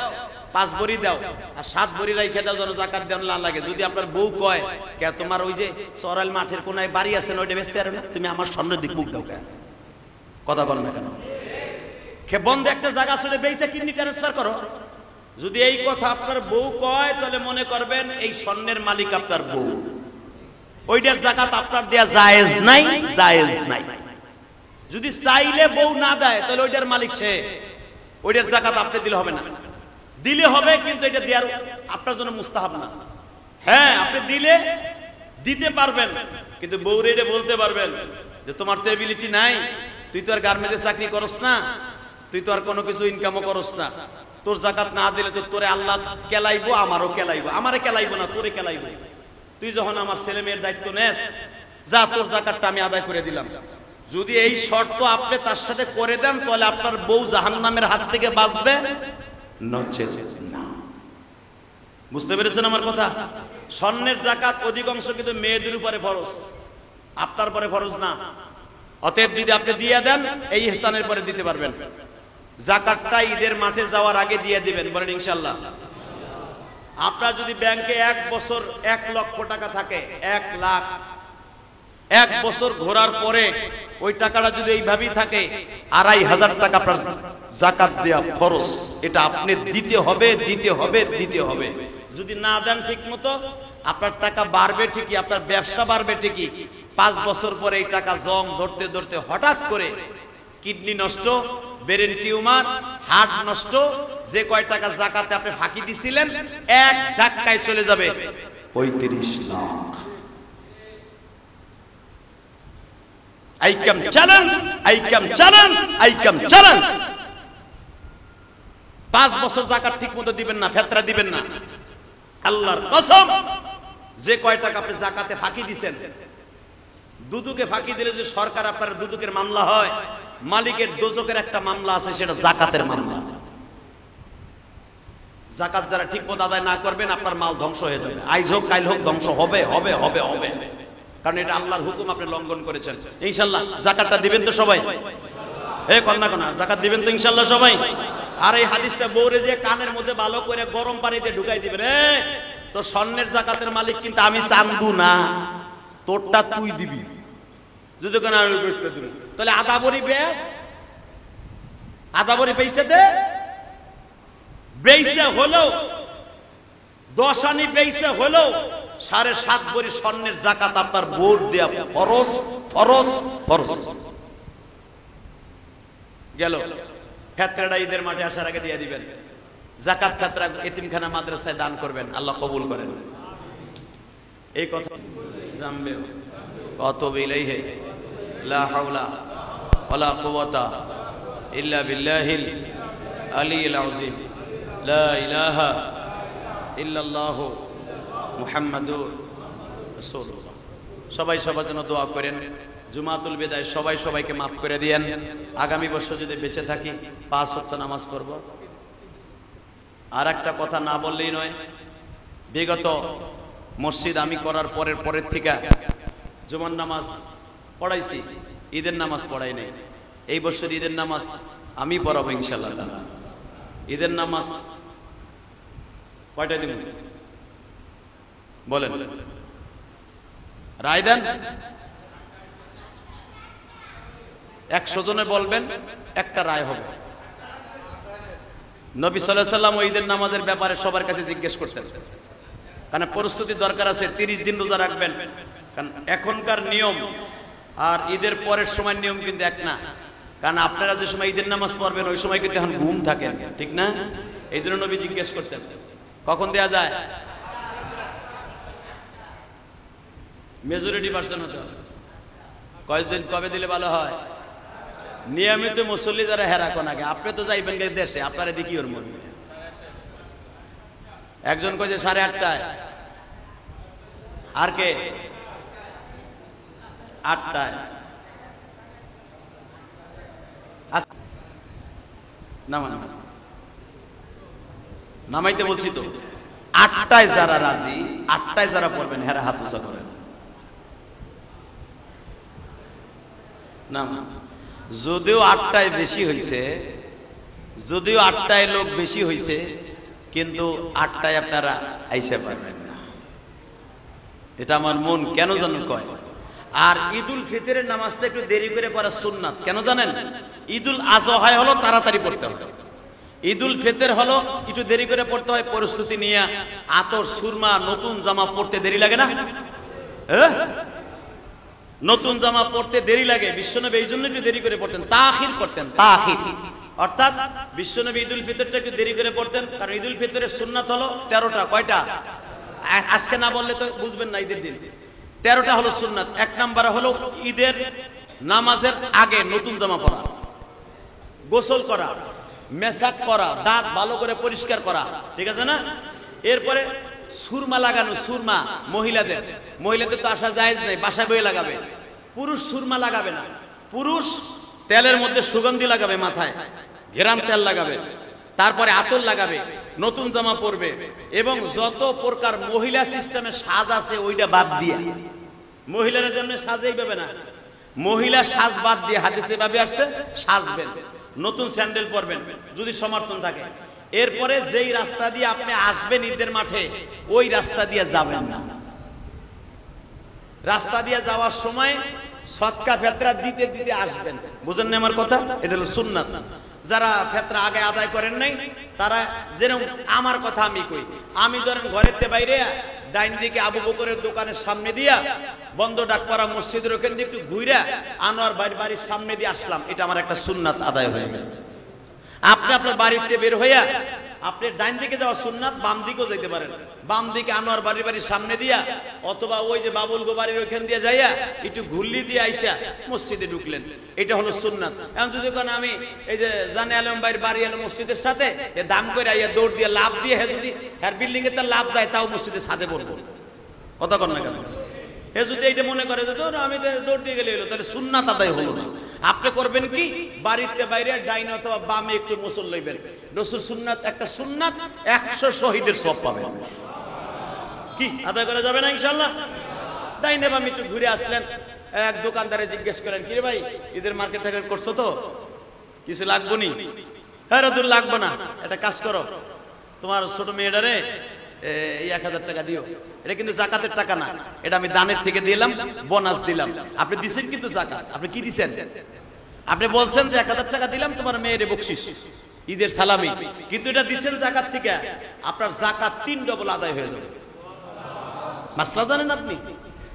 5 ভরি দাও, আর 7 ভরি রাইখে দাও যেন জাকাত দেন না লাগে। যদি আপনার বউ কয়, কে তোমার ওই যে সরাইল মাঠের কোনায় বাড়ি আছে না, ওইটা বেচতে পারো না, তুমি আমার স্বর্ণের দিক মুখ দাও, কে কথা বল না কেন? খে বন্ধ একটা জায়গা আসলে বেচে কিডনি ট্রান্সফার করো। যদি এই কথা আপনার বউ কয়, তাহলে মনে করবেন এই স্বর্ণের মালিক আপনার বউ, ওইটার জাকাত আপনার দেয়া জায়েজ নাই, জায়েজ নাই। যদি চাইলে বউ না দেয়, তাহলে ওইটার মালিক সে, ওইটার জাকাত আপনি দিলে হবে না। দিলে হবে, কিন্তু এটা দেওয়ার আপনার জন্য মুস্তাহাব না। হ্যাঁ, আপনি দিলে দিতে পারবেন, কিন্তু বউরে এটা বলতে পারবেন যে তোমার তো এবিলিটি নাই, তুই তো আর গার্মেন্টে চাকরি করস না, তুই তো আর কোনো কিছু ইনকামও করস না, তোর জাকাত না দিলে তো তোরে আল্লাহ কেলাইবো, আমারও কেলাইবো, আমারে কেলাইবো না, তোরে কেলাইবো। তুই যখন আমার ছেলে মেয়ের দায়িত্ব নেস, যা তোর জাকাতটা আমি আদায় করে দিলাম। যদি এই শর্ত আপনি তার সাথে করে দেন, তাহলে আপনার বউ জাহান্নামের হাত থেকে বাঁচবে, নচেত না। বুঝতে পেরেছেন আমার কথা? স্বর্ণের জাকাত অধিকাংশ কিন্তু মেয়েদের উপরে ফরজ, আপনার পরে ফরজ না। অতএব যদি আপনি দিয়ে দেন, এই ইহসানের পরে দিতে পারবেন। জাকাতটা ঈদের মাঠে যাওয়ার আগে দিয়ে দিবেন, বলেন ইনশাআল্লাহ। আপনার যদি ব্যাংকে 1 বছর 1 লক্ষ টাকা থাকে, 1 লাখ, 1 বছর ঘোরার পরে ওই টাকাটা যদি এইভাবেই থাকে, 2500 টাকা আপনার জাকাত দেয়া ফরজ। এটা আপনি দিতে হবে, দিতে হবে, দিতে হবে। যদি না দেন ঠিক মতো, আপনার টাকা বাড়বে ঠিকই, আপনার ব্যবসা বাড়বে ঠিকই, 5 বছর পরে এই টাকা জং ধরতে ধরতে হঠাৎ করে কিডনি নষ্ট, ব্রেন টিউমার, হার্ট নষ্ট, যে কয় টাকা যাকাতে আপনি ফাঁকি দিছিলেন এক ধাক্কায় চলে যাবে 35 lakh. I come challenge, I come challenge, I come challenge। 5 বছর যাকাত ঠিকমতো দিবেন না, ফিতরা দিবেন না, আল্লাহর কসম যে কয় টাকা আপনি যাকাতে ফাঁকি দিবেন, দুদুকে ফাঁকি দিলে যে সরকার আপনার দুদুকের মামলা হয়, মালিকের দোজকের একটা মামলা আছে, সেটা যাকাতের মামলা। যাকাত যারা ঠিকমতো আদায় না করবেন আপনার মাল ধ্বংস হয়ে যাবে, আইজ হোক কাল হোক ধ্বংস হবে হবে হবে হবে, কারণ এটা আল্লাহর হুকুম আপনি লঙ্ঘন করেছেন। ইনশাআল্লাহ যাকাতটা দিবেন তো সবাই? এ কন্যা কোনা যাকাত দিবেন তো ইনশাআল্লাহ সবাই? আর এই হাদিসটা বউরে যে কানের মধ্যে ভালো করে গরম পানিতে ঢুকাই দিবেন, তো স্বর্ণের যাকাতের মালিক কিন্তু আমি চান্দু না, তোরটা তুই দিবি, যদি কোন আমি করতে দিবি, তাহলে আধা বড়ি বেশ, আধা বড়ি বেইছে দে, বেইছে হলো 10 আনি, বেইছে হলো 7.5 ভরি স্বর্ণের যাকাত আপনার বোর দেয়া ফরজ ফরজ ফরজ। গেল ফিতরাটা ঈদের মাঠে আসার আগে দিয়ে দিবেন, যাকাত ফিতরা এতিমখানা মাদ্রাসায় দান করবেন, আল্লাহ কবুল করেন। এই কথা জানবে ওয়াতুবু ইলাইহি লা হাওলা ওয়ালা কুওয়াতা ইল্লা বিল্লাহিল আলিয়্যিল আযীম লা ইলাহা ইল্লাল্লাহু মুহাম্মাদুর রাসূলুল্লাহ। সবাই সবার জন্য দোয়া করেন, জুমাতুল বিদায় সবাই সবাইকে মাফ করে দিয়েন। আগামী বছর যদি বেঁচে থাকি 5 ওয়াক্ত নামাজ পড়ব। আর একটা কথা না বললেই নয়, বিগত মসজিদ আমি করার পরের থেকে জুমার নামাজ পড়াইছি, ঈদের নামাজ পড়াই নাই। এই বছর ঈদের নামাজ আমি পড়াবো ইনশাআল্লাহ। ঈদের নামাজ কয়টা দিন বলেন, রায় দেন। 100 জনে বলবেন, একটা রায় হবে। নবী সাল্লাল্লাহু আলাইহি ওয়াসাল্লাম ঈদের নামাজের ব্যাপারে সবার কাছে জিজ্ঞেস করতেন, কারণ প্রস্তুতির দরকার আছে। 30 দিন রোজা রাখবেন, কারণ এখনকার নিয়ম আর ঈদের পরের সময় নিয়ম কিন্তু এক না। কারণ আপনারা যে সময় ঈদের নামাজ পড়বেন ওই সময় কিন্তু এখন ঘুম থাকেন, ঠিক না? এই জন্য নবী জিজ্ঞেস করতেন কখন দেয়া যায়। মেজরিটি পার্সেন্ট হতে হবে। কয়েকদিন কবে দিলে ভালো হয়? নিয়মিত মুসল্লি যারা হেরাকন আগে, আপনি তো যাইবেন দেশে, আপনারা দেখি ওর মনে। একজন কয়েছে 8:30টায়, আর কে 8টায়। নামাইতে বলছি তো, 8টায় যারা রাজি, 8টায় যারা পড়বেন হেরা হাত উঁচা করেন। না, যদিও 8টায় বেশি হয়েছে, যদিও 8টায় লোক বেশি হয়েছে, কিন্তু 8টায় আপনারা আইসা পারবেন না। এটা আমার মন কেন জানেন কয়। আর ঈদুল ফিতরের নামাজটা একটু দেরি করে পড়া সুন্নাত, কেন জানেন? ঈদুল আযহা হলো তাড়াতাড়ি পড়তে হয়, ঈদুল ফিতর হলো একটু দেরি করে পড়তে হয়। প্রস্তুতি নিয়ে আতর, সুরমা, নতুন জামা পড়তে দেরি লাগে না? নতুন জামা পড়তে দেরি লাগে। বিশ্বনবী এই জন্য একটু দেরি করে পড়তেন, তাখির করতেন, তাখির। অর্থাৎ বিশ্বনবী ঈদুল ফিতরটা একটু দেরি করে পড়তেন, কারণ ঈদুল ফিতরের সুন্নাত হলো 13টা। কয়টা? আজকে না বললে তো বুঝবেন না। ঈদের দিন 13টা হলো সুন্নাত। 1 নাম্বার হলো ঈদের নামাজের আগে নতুন জামা পরা, গোসল করা, মেসাক করা, দাঁত ভালো করে পরিষ্কার করা, ঠিক আছে না? এরপরে সুরমা লাগানো, সুরমা মহিলাদের তো আসা জায়েজ নাই, বাসায় বয়ে লাগাবে। পুরুষ সুরমা লাগাবে না, পুরুষ তেলের মধ্যে সুগন্ধি লাগাবে, মাথায় ঘেরান তেল লাগাবে, তারপরে আতর লাগাবে, নতুন জামা পরবে, এবং যত প্রকার মহিলা সিস্টেমে সাজ আছে ওইটা বাদ দিয়ে, মহিলারা যেমন সাজেই পাবে না, মহিলা সাজ বাদ দিয়ে হাদিসে ভাবে আসছে সাজবেন, নতুন স্যান্ডেল পরবেন যদি সমর্থন থাকে। এরপরে যেই রাস্তা দিয়ে আপনি আসবেন ঈদের মাঠে, ওই রাস্তা দিয়ে যাবেন না। রাস্তা দিয়ে যাওয়ার সময় সদকা ফিতরা দিতে দিতে আসবেন। বুঝেন না আমার কথা? এটা হলো সুন্নাত। যারা ফেতরা আগে আদায় করেন নাই তারা যেরকম আমার কথা আমি কই, আমি ধরেন ঘরেতে বাইরে ডাইন দিকে আবু বকরের দোকানের সামনে দিয়া বন্ধ ডাক করা মসজিদের ওখান দিয়ে একটু ঘুরা আনোয়ার বাড়ির সামনে দিয়ে আসলাম, এটা আমার একটা সুন্নাত আদায় হয়ে গেল। আপনি আপনার বাড়িতে বের হইয়া আপনি ডাইন দিকে যাওয়া সুন্নাত, বাম দিকেও যেতে পারেন, বাম দিকে আনোয়ার বাড়ির সামনে দিয়া অথবা ওই যে বাবুল গো বাড়ির ওইখান দিয়ে যাইয়া একটু ঘুরলি দিয়ে আইসা মসজিদে ঢুকলেন, এটা হলো সুন্নাত। এখন যদি কোন আমি এই যে জানে আলম ভাইয়ের বাড়ি এলো মসজিদের সাথে দাম করে আইয়া দৌড় দিয়ে লাভ দিয়ে যদি বিল্ডিং এ তার লাভ দেয় তাও মসজিদের সাথে পড়বো, কথা কর না কেন? এ যদি এইটা মনে করে যে আমি দৌড় দিয়ে গেলে এলো, তাহলে সুন্নাত আদায় হলো না। আপনি করবেন কি, বাড়িতে বাইরে ডাইন অথবা বামে একটু মুসল লইবেন। রসুল সুন্নাত একটা সুন্নাত, 100 শহীদের সওয়াব পাবেন। কি আদায় করা যাবে না ইনশাআল্লাহ? ডাইনে বামে একটু ঘুরে আসলেন, এক দোকানদারে জিজ্ঞেস করেন, কি রে ভাই ঈদের মার্কেট টার্গেট করছো তো, কিছু লাগবো নি? হ্যাঁ রদুল লাগবো না, একটা কাজ করো, তোমার ছোট মেয়েটারে এই 1000 টাকা দিও। এটা কিন্তু জাকাতের টাকা না, এটা আমি দানের থেকে দিলাম, বোনাস দিলাম। আপনি দিছেন কিন্তু জাকাত, আপনি কি দিছেন? আপনি বলছেন যে 1000 টাকা দিলাম তোমার মেয়ের বকশিস, ঈদের সালামি, কিন্তু এটা দিছেন জাকাত থেকে, আপনার জাকাত 3 ডবল আদায় হয়ে যাবে। মাসলা জানেন আপনি?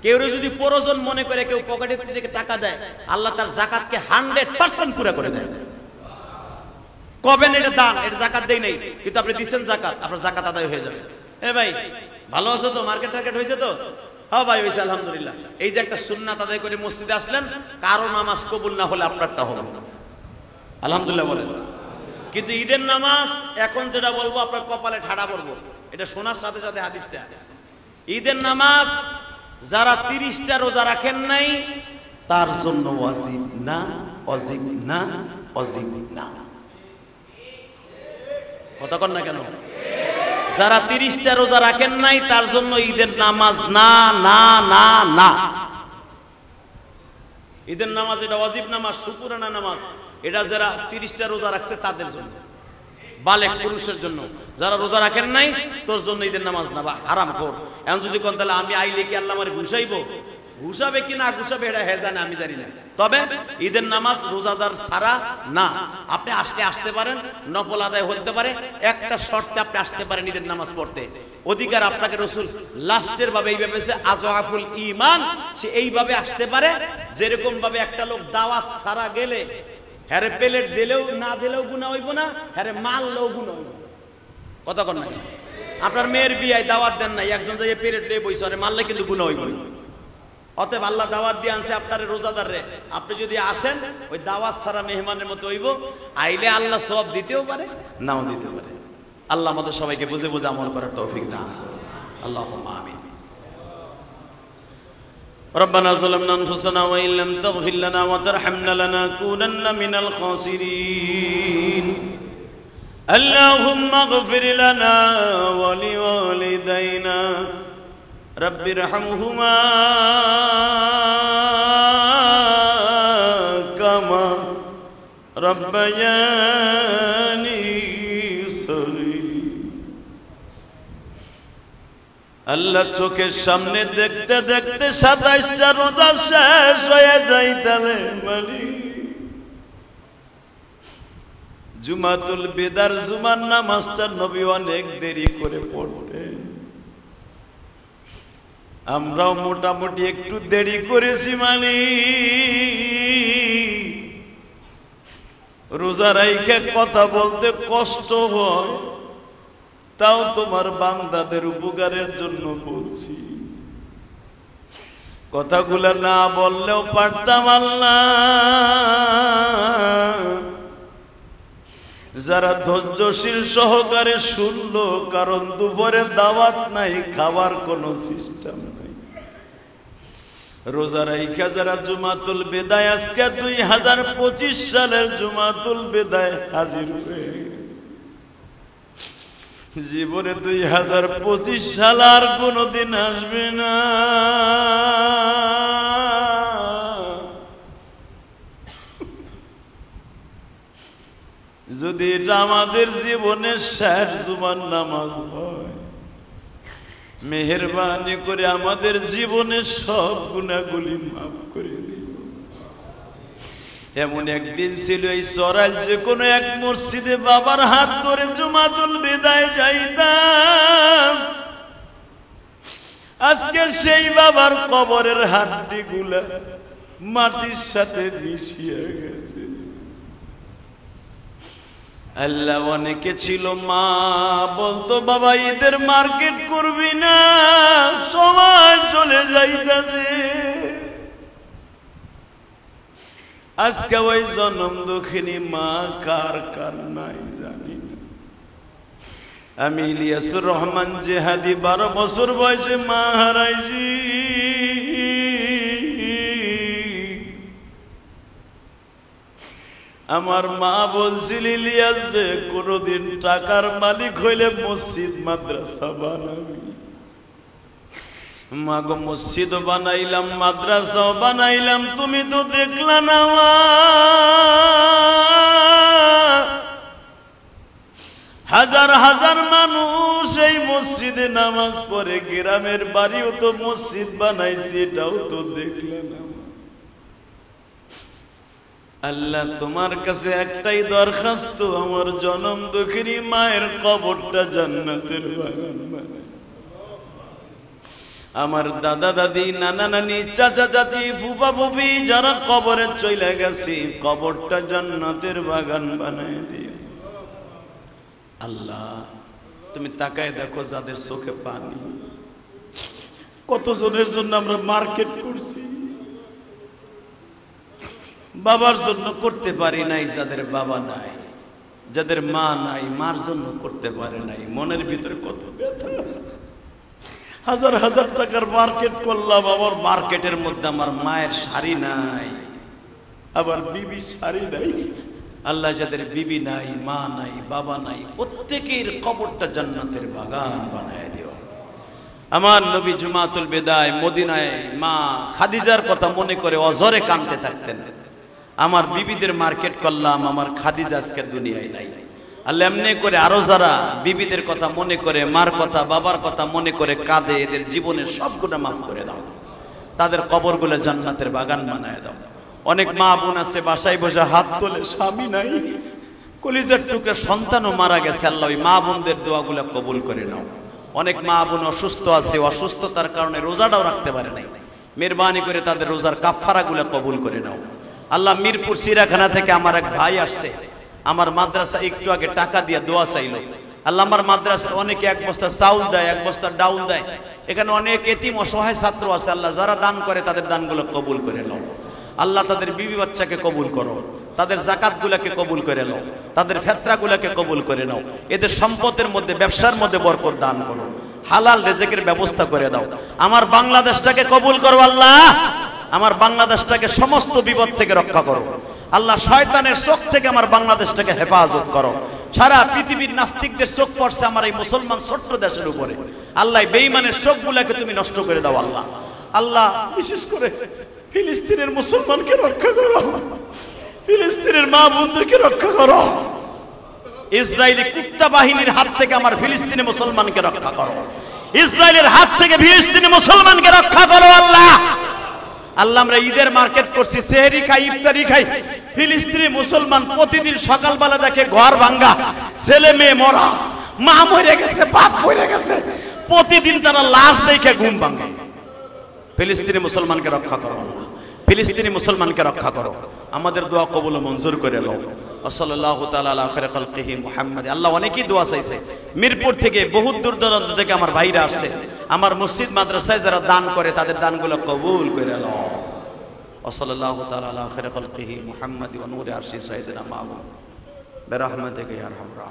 কেউ যদি প্রয়োজন মনে করে কেউ পকেটের থেকে টাকা দেয়, আল্লাহ তার জাকাতকে 100% পুরো করে দেয়। কবেন এটা দান, এটা জাকাত দেই নাই, কিন্তু আপনি দিছেন জাকাত, আপনার জাকাত আদায় হয়ে যাবে। এ ভাই ভালো আছো তো, মার্কেট টার্গেট হয়েছে তো? হ্যাঁ ভাই হয়েছে আলহামদুলিল্লাহ। এই যে একটা সুন্নাত আদায় করে মসজিদে আসলেন, কারো নামাজ কবুল না হলে আপনারটা হবে আলহামদুলিল্লাহ বলেন। কিন্তু ঈদের নামাজ এখন যেটা বলবো আপনার কপালে ঠাড়া পড়বো, এটা শোনার সাথে সাথে হাদিসটা, ঈদের নামাজ যারা 30টা রোজা রাখেন নাই তার জন্য ওয়াজিব না, ওয়াজিব না, ওয়াজিব না। কথা কন না কেন? যারা 30টা রোজা রাখেন নাই তার জন্য ঈদের নামাজ না, না, না, না। ঈদের নামাজ এটা ওয়াজিব নামাজ, শুকরানা নামাজ, এটা যারা 30টা রোজা রাখছে তাদের জন্য, বালেক পুরুষের জন্য। যারা রোজা রাখেন নাই তোর জন্য ঈদের নামাজ না, বা হারাম খোর। এখন যদি কোন তাহলে আমি আইলে কি আল্লাহ আমারে ঘুষাইবো? ঘুষাবে কি না ঘুষাবে এটা হে জানে, আমি জানি না। তবে ঈদের নামাজ রোজাদার ছাড়া না, আপনি আসতে পারেন, নফল আদায় হতে পারে, একটা শর্তে আপনি আসতে পারেন ঈদের নামাজ পড়তে। অধিকার আপনাকে রসুল লাস্টের ভাবে এইভাবে আযআফুল ঈমান, সে এইভাবে আসতে পারে যেরকম ভাবে একটা লোক দাওয়াত ছাড়া গেলে হ্যারে প্লেট দিলেও না দিলেও গুনাহ হইব না, হ্যারে মারলেও গুনাহ হইব। কথা কন না? আপনার মেয়ের বিয়ায় দাওয়াত দেন নাই, একজন যে প্লেট দিয়ে বইছে, আরে মারলে কিন্তু গুনাহ হইব। অতএব আল্লাহ দাওয়াত দিয়ে আনছে আপনার রোজাদার রে, আপনি যদি আসেন ওই দাওয়াত ছাড়া মেহমানের মতো হইব, আইলে আল্লাহ সওয়াব দিতেও পারে নাও দিতে পারে। আল্লাহ আমাদের সবাইকে বুঝে বুঝে আমল করার তৌফিক দান করুন, আল্লাহুম্মা আমিন। ربنا ظلمنا أنفسنا وإن لم تغفر لنا وترحمنا لنكونن من الخاسرين اللهم اغفر لنا ولوالدينا رب ارحمهما كما ربياني আল্লাহ চোখের সামনে দেখতে দেখতে 27টা রোজা শেষ হয়ে যাইতালে মানে জুমাতুল বিদার জুমার নামাজটা নবী অনেক দেরি করে পড়তেন, আমরাও মোটামুটি একটু দেরি করেছি, মানে রোজা রাইখে কথা বলতে কষ্ট হয়, তাও তোমার বান্দাদের উপকারের জন্য বলছি। কথাগুলা না বললেও পারতাম আল্লাহ। যারা ধৈর্যশীল সহকারে শুনলো, কারণ দুপুরে দাওয়াত নাই, খাবার কোনো সিস্টেম নাই, রোজা রাইখা যারা জুমাতুল বিদায় আজকে 2025 সালের জুমাতুল বিদায় হাজির হয়ে জীবনে 2025 সাল আর কোনদিন আসবে না। যদি এটা আমাদের জীবনের শেষ জুমার নামাজ হয়, মেহেরবানি করে আমাদের জীবনের সব গুনাহগুলি মাফ করে দিও। এমন একদিন ছিল এই সরাইল যে কোনো এক মসজিদে বাবার হাত ধরে জুমাতুল বিদায় যাইতাম। আজকে সেই বাবার কবরের হাড্ডিগুলা মাটির সাথে মিশিয়ে গেছে। আল্লাহ, অনেকে ছিল মা বলতো বাবা ঈদের মার্কেট করবি না, সময় চলে যাইতাছে। আজকে ওই জনম দুঃখিনী মা কার কার নাই জানি না। আমি ইলিয়াসুর রহমান জেহাদি 12 বছর বয়সে মা হারাইছি। আমার মা বলছিল, ইলিয়াস রে কোনদিন টাকার মালিক হইলে মসজিদ মাদ্রাসা বানাবি। মাগো মসজিদ বানাইলাম, মাদ্রাসাও বানাইলাম, তুমি তো দেখলা না মা। হাজার হাজার মানুষ এই মসজিদে নামাজ পড়ে, গ্রামের বাড়িও তো মসজিদ বানাইছি, এটাও তো দেখলা না। আল্লাহ, তোমার কাছে একটাই দরখাস্ত, আমার জনম দুঃখিনী মায়ের কবরটা জান্নাতের বাগান বানাই। আমার দাদা দাদি, নানা নানি, চাচা চাচি, ফুফা ফুফি যারা কবরে চলে গেছে, কবরটা জান্নাতের বাগান বানায় দিও। আল্লাহ, তুমি তাকায় দেখো যাদের চোখে পানি, কতজনের জন্য আমরা মার্কেট করছি, বাবার জন্য করতে পারি নাই, যাদের বাবা নাই, যাদের মা নাই, মার জন্য করতে পারে নাই। মনের ভিতরে কত ব্যথা। হাজার হাজার টাকার মার্কেট করলাম, আবার মার্কেটের মধ্যে আমার মায়ের শাড়ি নাই, আবার বিবি শাড়ি নাই। আল্লাহ, যাদের বিবি নাই, মা নাই, বাবা নাই, প্রত্যেকের কবরটা জান্নাতের বাগান বানায় দিও। আমার নবী জুমাতুল বিদায় মদিনায় মা খাদিজার কথা মনে করে অজরে কাঁদতে থাকতেন। আমার বিবিদের মার্কেট করলাম, আমার খাদিজা আজকে দুনিয়ায় নাই। আল্লাহ, এমনি করে আরো যারা বিবিদের কথা মনে করে, মার কথা, বাবার কথা মনে করে কাঁদে, এদের জীবনের সব গুনাহ মাফ করে দাও, তাদের কবরগুলো জান্নাতের বাগান বানায় দাও। অনেক মা বোন আছে বাসায় বসে হাত তোলে, স্বামী নাই, কলিজার টুকরা সন্তানও মারা গেছে। আল্লাহ, ওই মা বোনদের দোয়াগুলো কবুল করে নাও। অনেক মা বোন অসুস্থ আছে, অসুস্থতার কারণে রোজাটাও রাখতে পারে নাই, মেহরবানি করে তাদের রোজার কাফারাগুলো কবুল করে নাও। আল্লাহ, মিরপুর সিরাখানা থেকে আমার এক ভাই আসছে, আমার মাদ্রাসা একটু আগে টাকা দিয়ে দোয়া চাইল। আল্লাহ, আমার মাদ্রাসা অনেকে 1 বস্তা চাউল দেয়, 1 বস্তা ডাউল দেয়। এখানে অনেক এতিম অসহায় ছাত্র আছে। আল্লাহ, যারা দান করে তাদের দানগুলো কবুল করে নাও। আল্লাহ, তাদের বিবি বাচ্চাকে কবুল করো, তাদের যাকাতগুলোকে কবুল করে নাও, তাদের ফিতরাগুলোকে কবুল করে নাও। এদের সম্পদের মধ্যে, ব্যবসার মধ্যে বরকত দান করো, হালাল রিজিকের ব্যবস্থা করে দাও। আমার বাংলাদেশটাকে কবুল করো আল্লাহ, আমার বাংলাদেশটাকে সমস্ত বিপদ থেকে রক্ষা করো আল্লাহ। শয়তানের চোখ থেকে আমার বাংলাদেশটাকে হেফাজত করো। সারা পৃথিবীর নাস্তিকদের চোখ পড়ছে আমার এই মুসলমান ছোট্ট দেশের উপরে। আল্লাহ, বেঈমানের চোখগুলোকে তুমি নষ্ট করে দাও আল্লাহ। আল্লাহ, বিশেষ করে ফিলিস্তিনের মুসলমানকে রক্ষা করো, ফিলিস্তিনের মা বোনদেরকে রক্ষা করো। ইসরায়েলি কুত্তা বাহিনীর হাত থেকে আমার ফিলিস্তিনি মুসলমানকে রক্ষা করো, ইসরায়েলের হাত থেকে ফিলিস্তিনি মুসলমানকে রক্ষা করো আল্লাহ। আল্লাহ, আমরা ঈদের মার্কেট করছি, সেহরি খাই, ইফতারি খাই, ফিলিস্তিনি মুসলমান প্রতিদিন সকালবেলা দেখে ঘর ভাঙ্গা, ছেলে মেয়ে মরা, মা মরে গেছে, বাপ মরে গেছে, প্রতিদিন তারা লাশ দেখে ঘুম ভাঙে। ফিলিস্তিনি মুসলমানকে রক্ষা করো আল্লাহ, ফিলিস্তিনি মুসলমানকে রক্ষা করো। আমাদের দোয়া কবুল ও মঞ্জুর করে নাও। সাল্লাল্লাহু তাআলা আলা খায়রি খালকিহি মুহাম্মদ। আল্লাহ, অনেকেই দোয়া চাইছে, মিরপুর থেকে, বহুত দূর দূরান্ত থেকে আমার ভাইরা আসছে। আমার মসজিদ মাদ্রাসায় যারা দান করে তাদের দানগুলো কবুল করে নাও। সাল্লাল্লাহু তাআলা আলা খায়রি খালকিহি মুহাম্মদ ওয়া নূরি আরশি সাইয়্যিদিনা মাহমুদ বিরহমাতিকা ইয়া আরহামার রাহিমিন।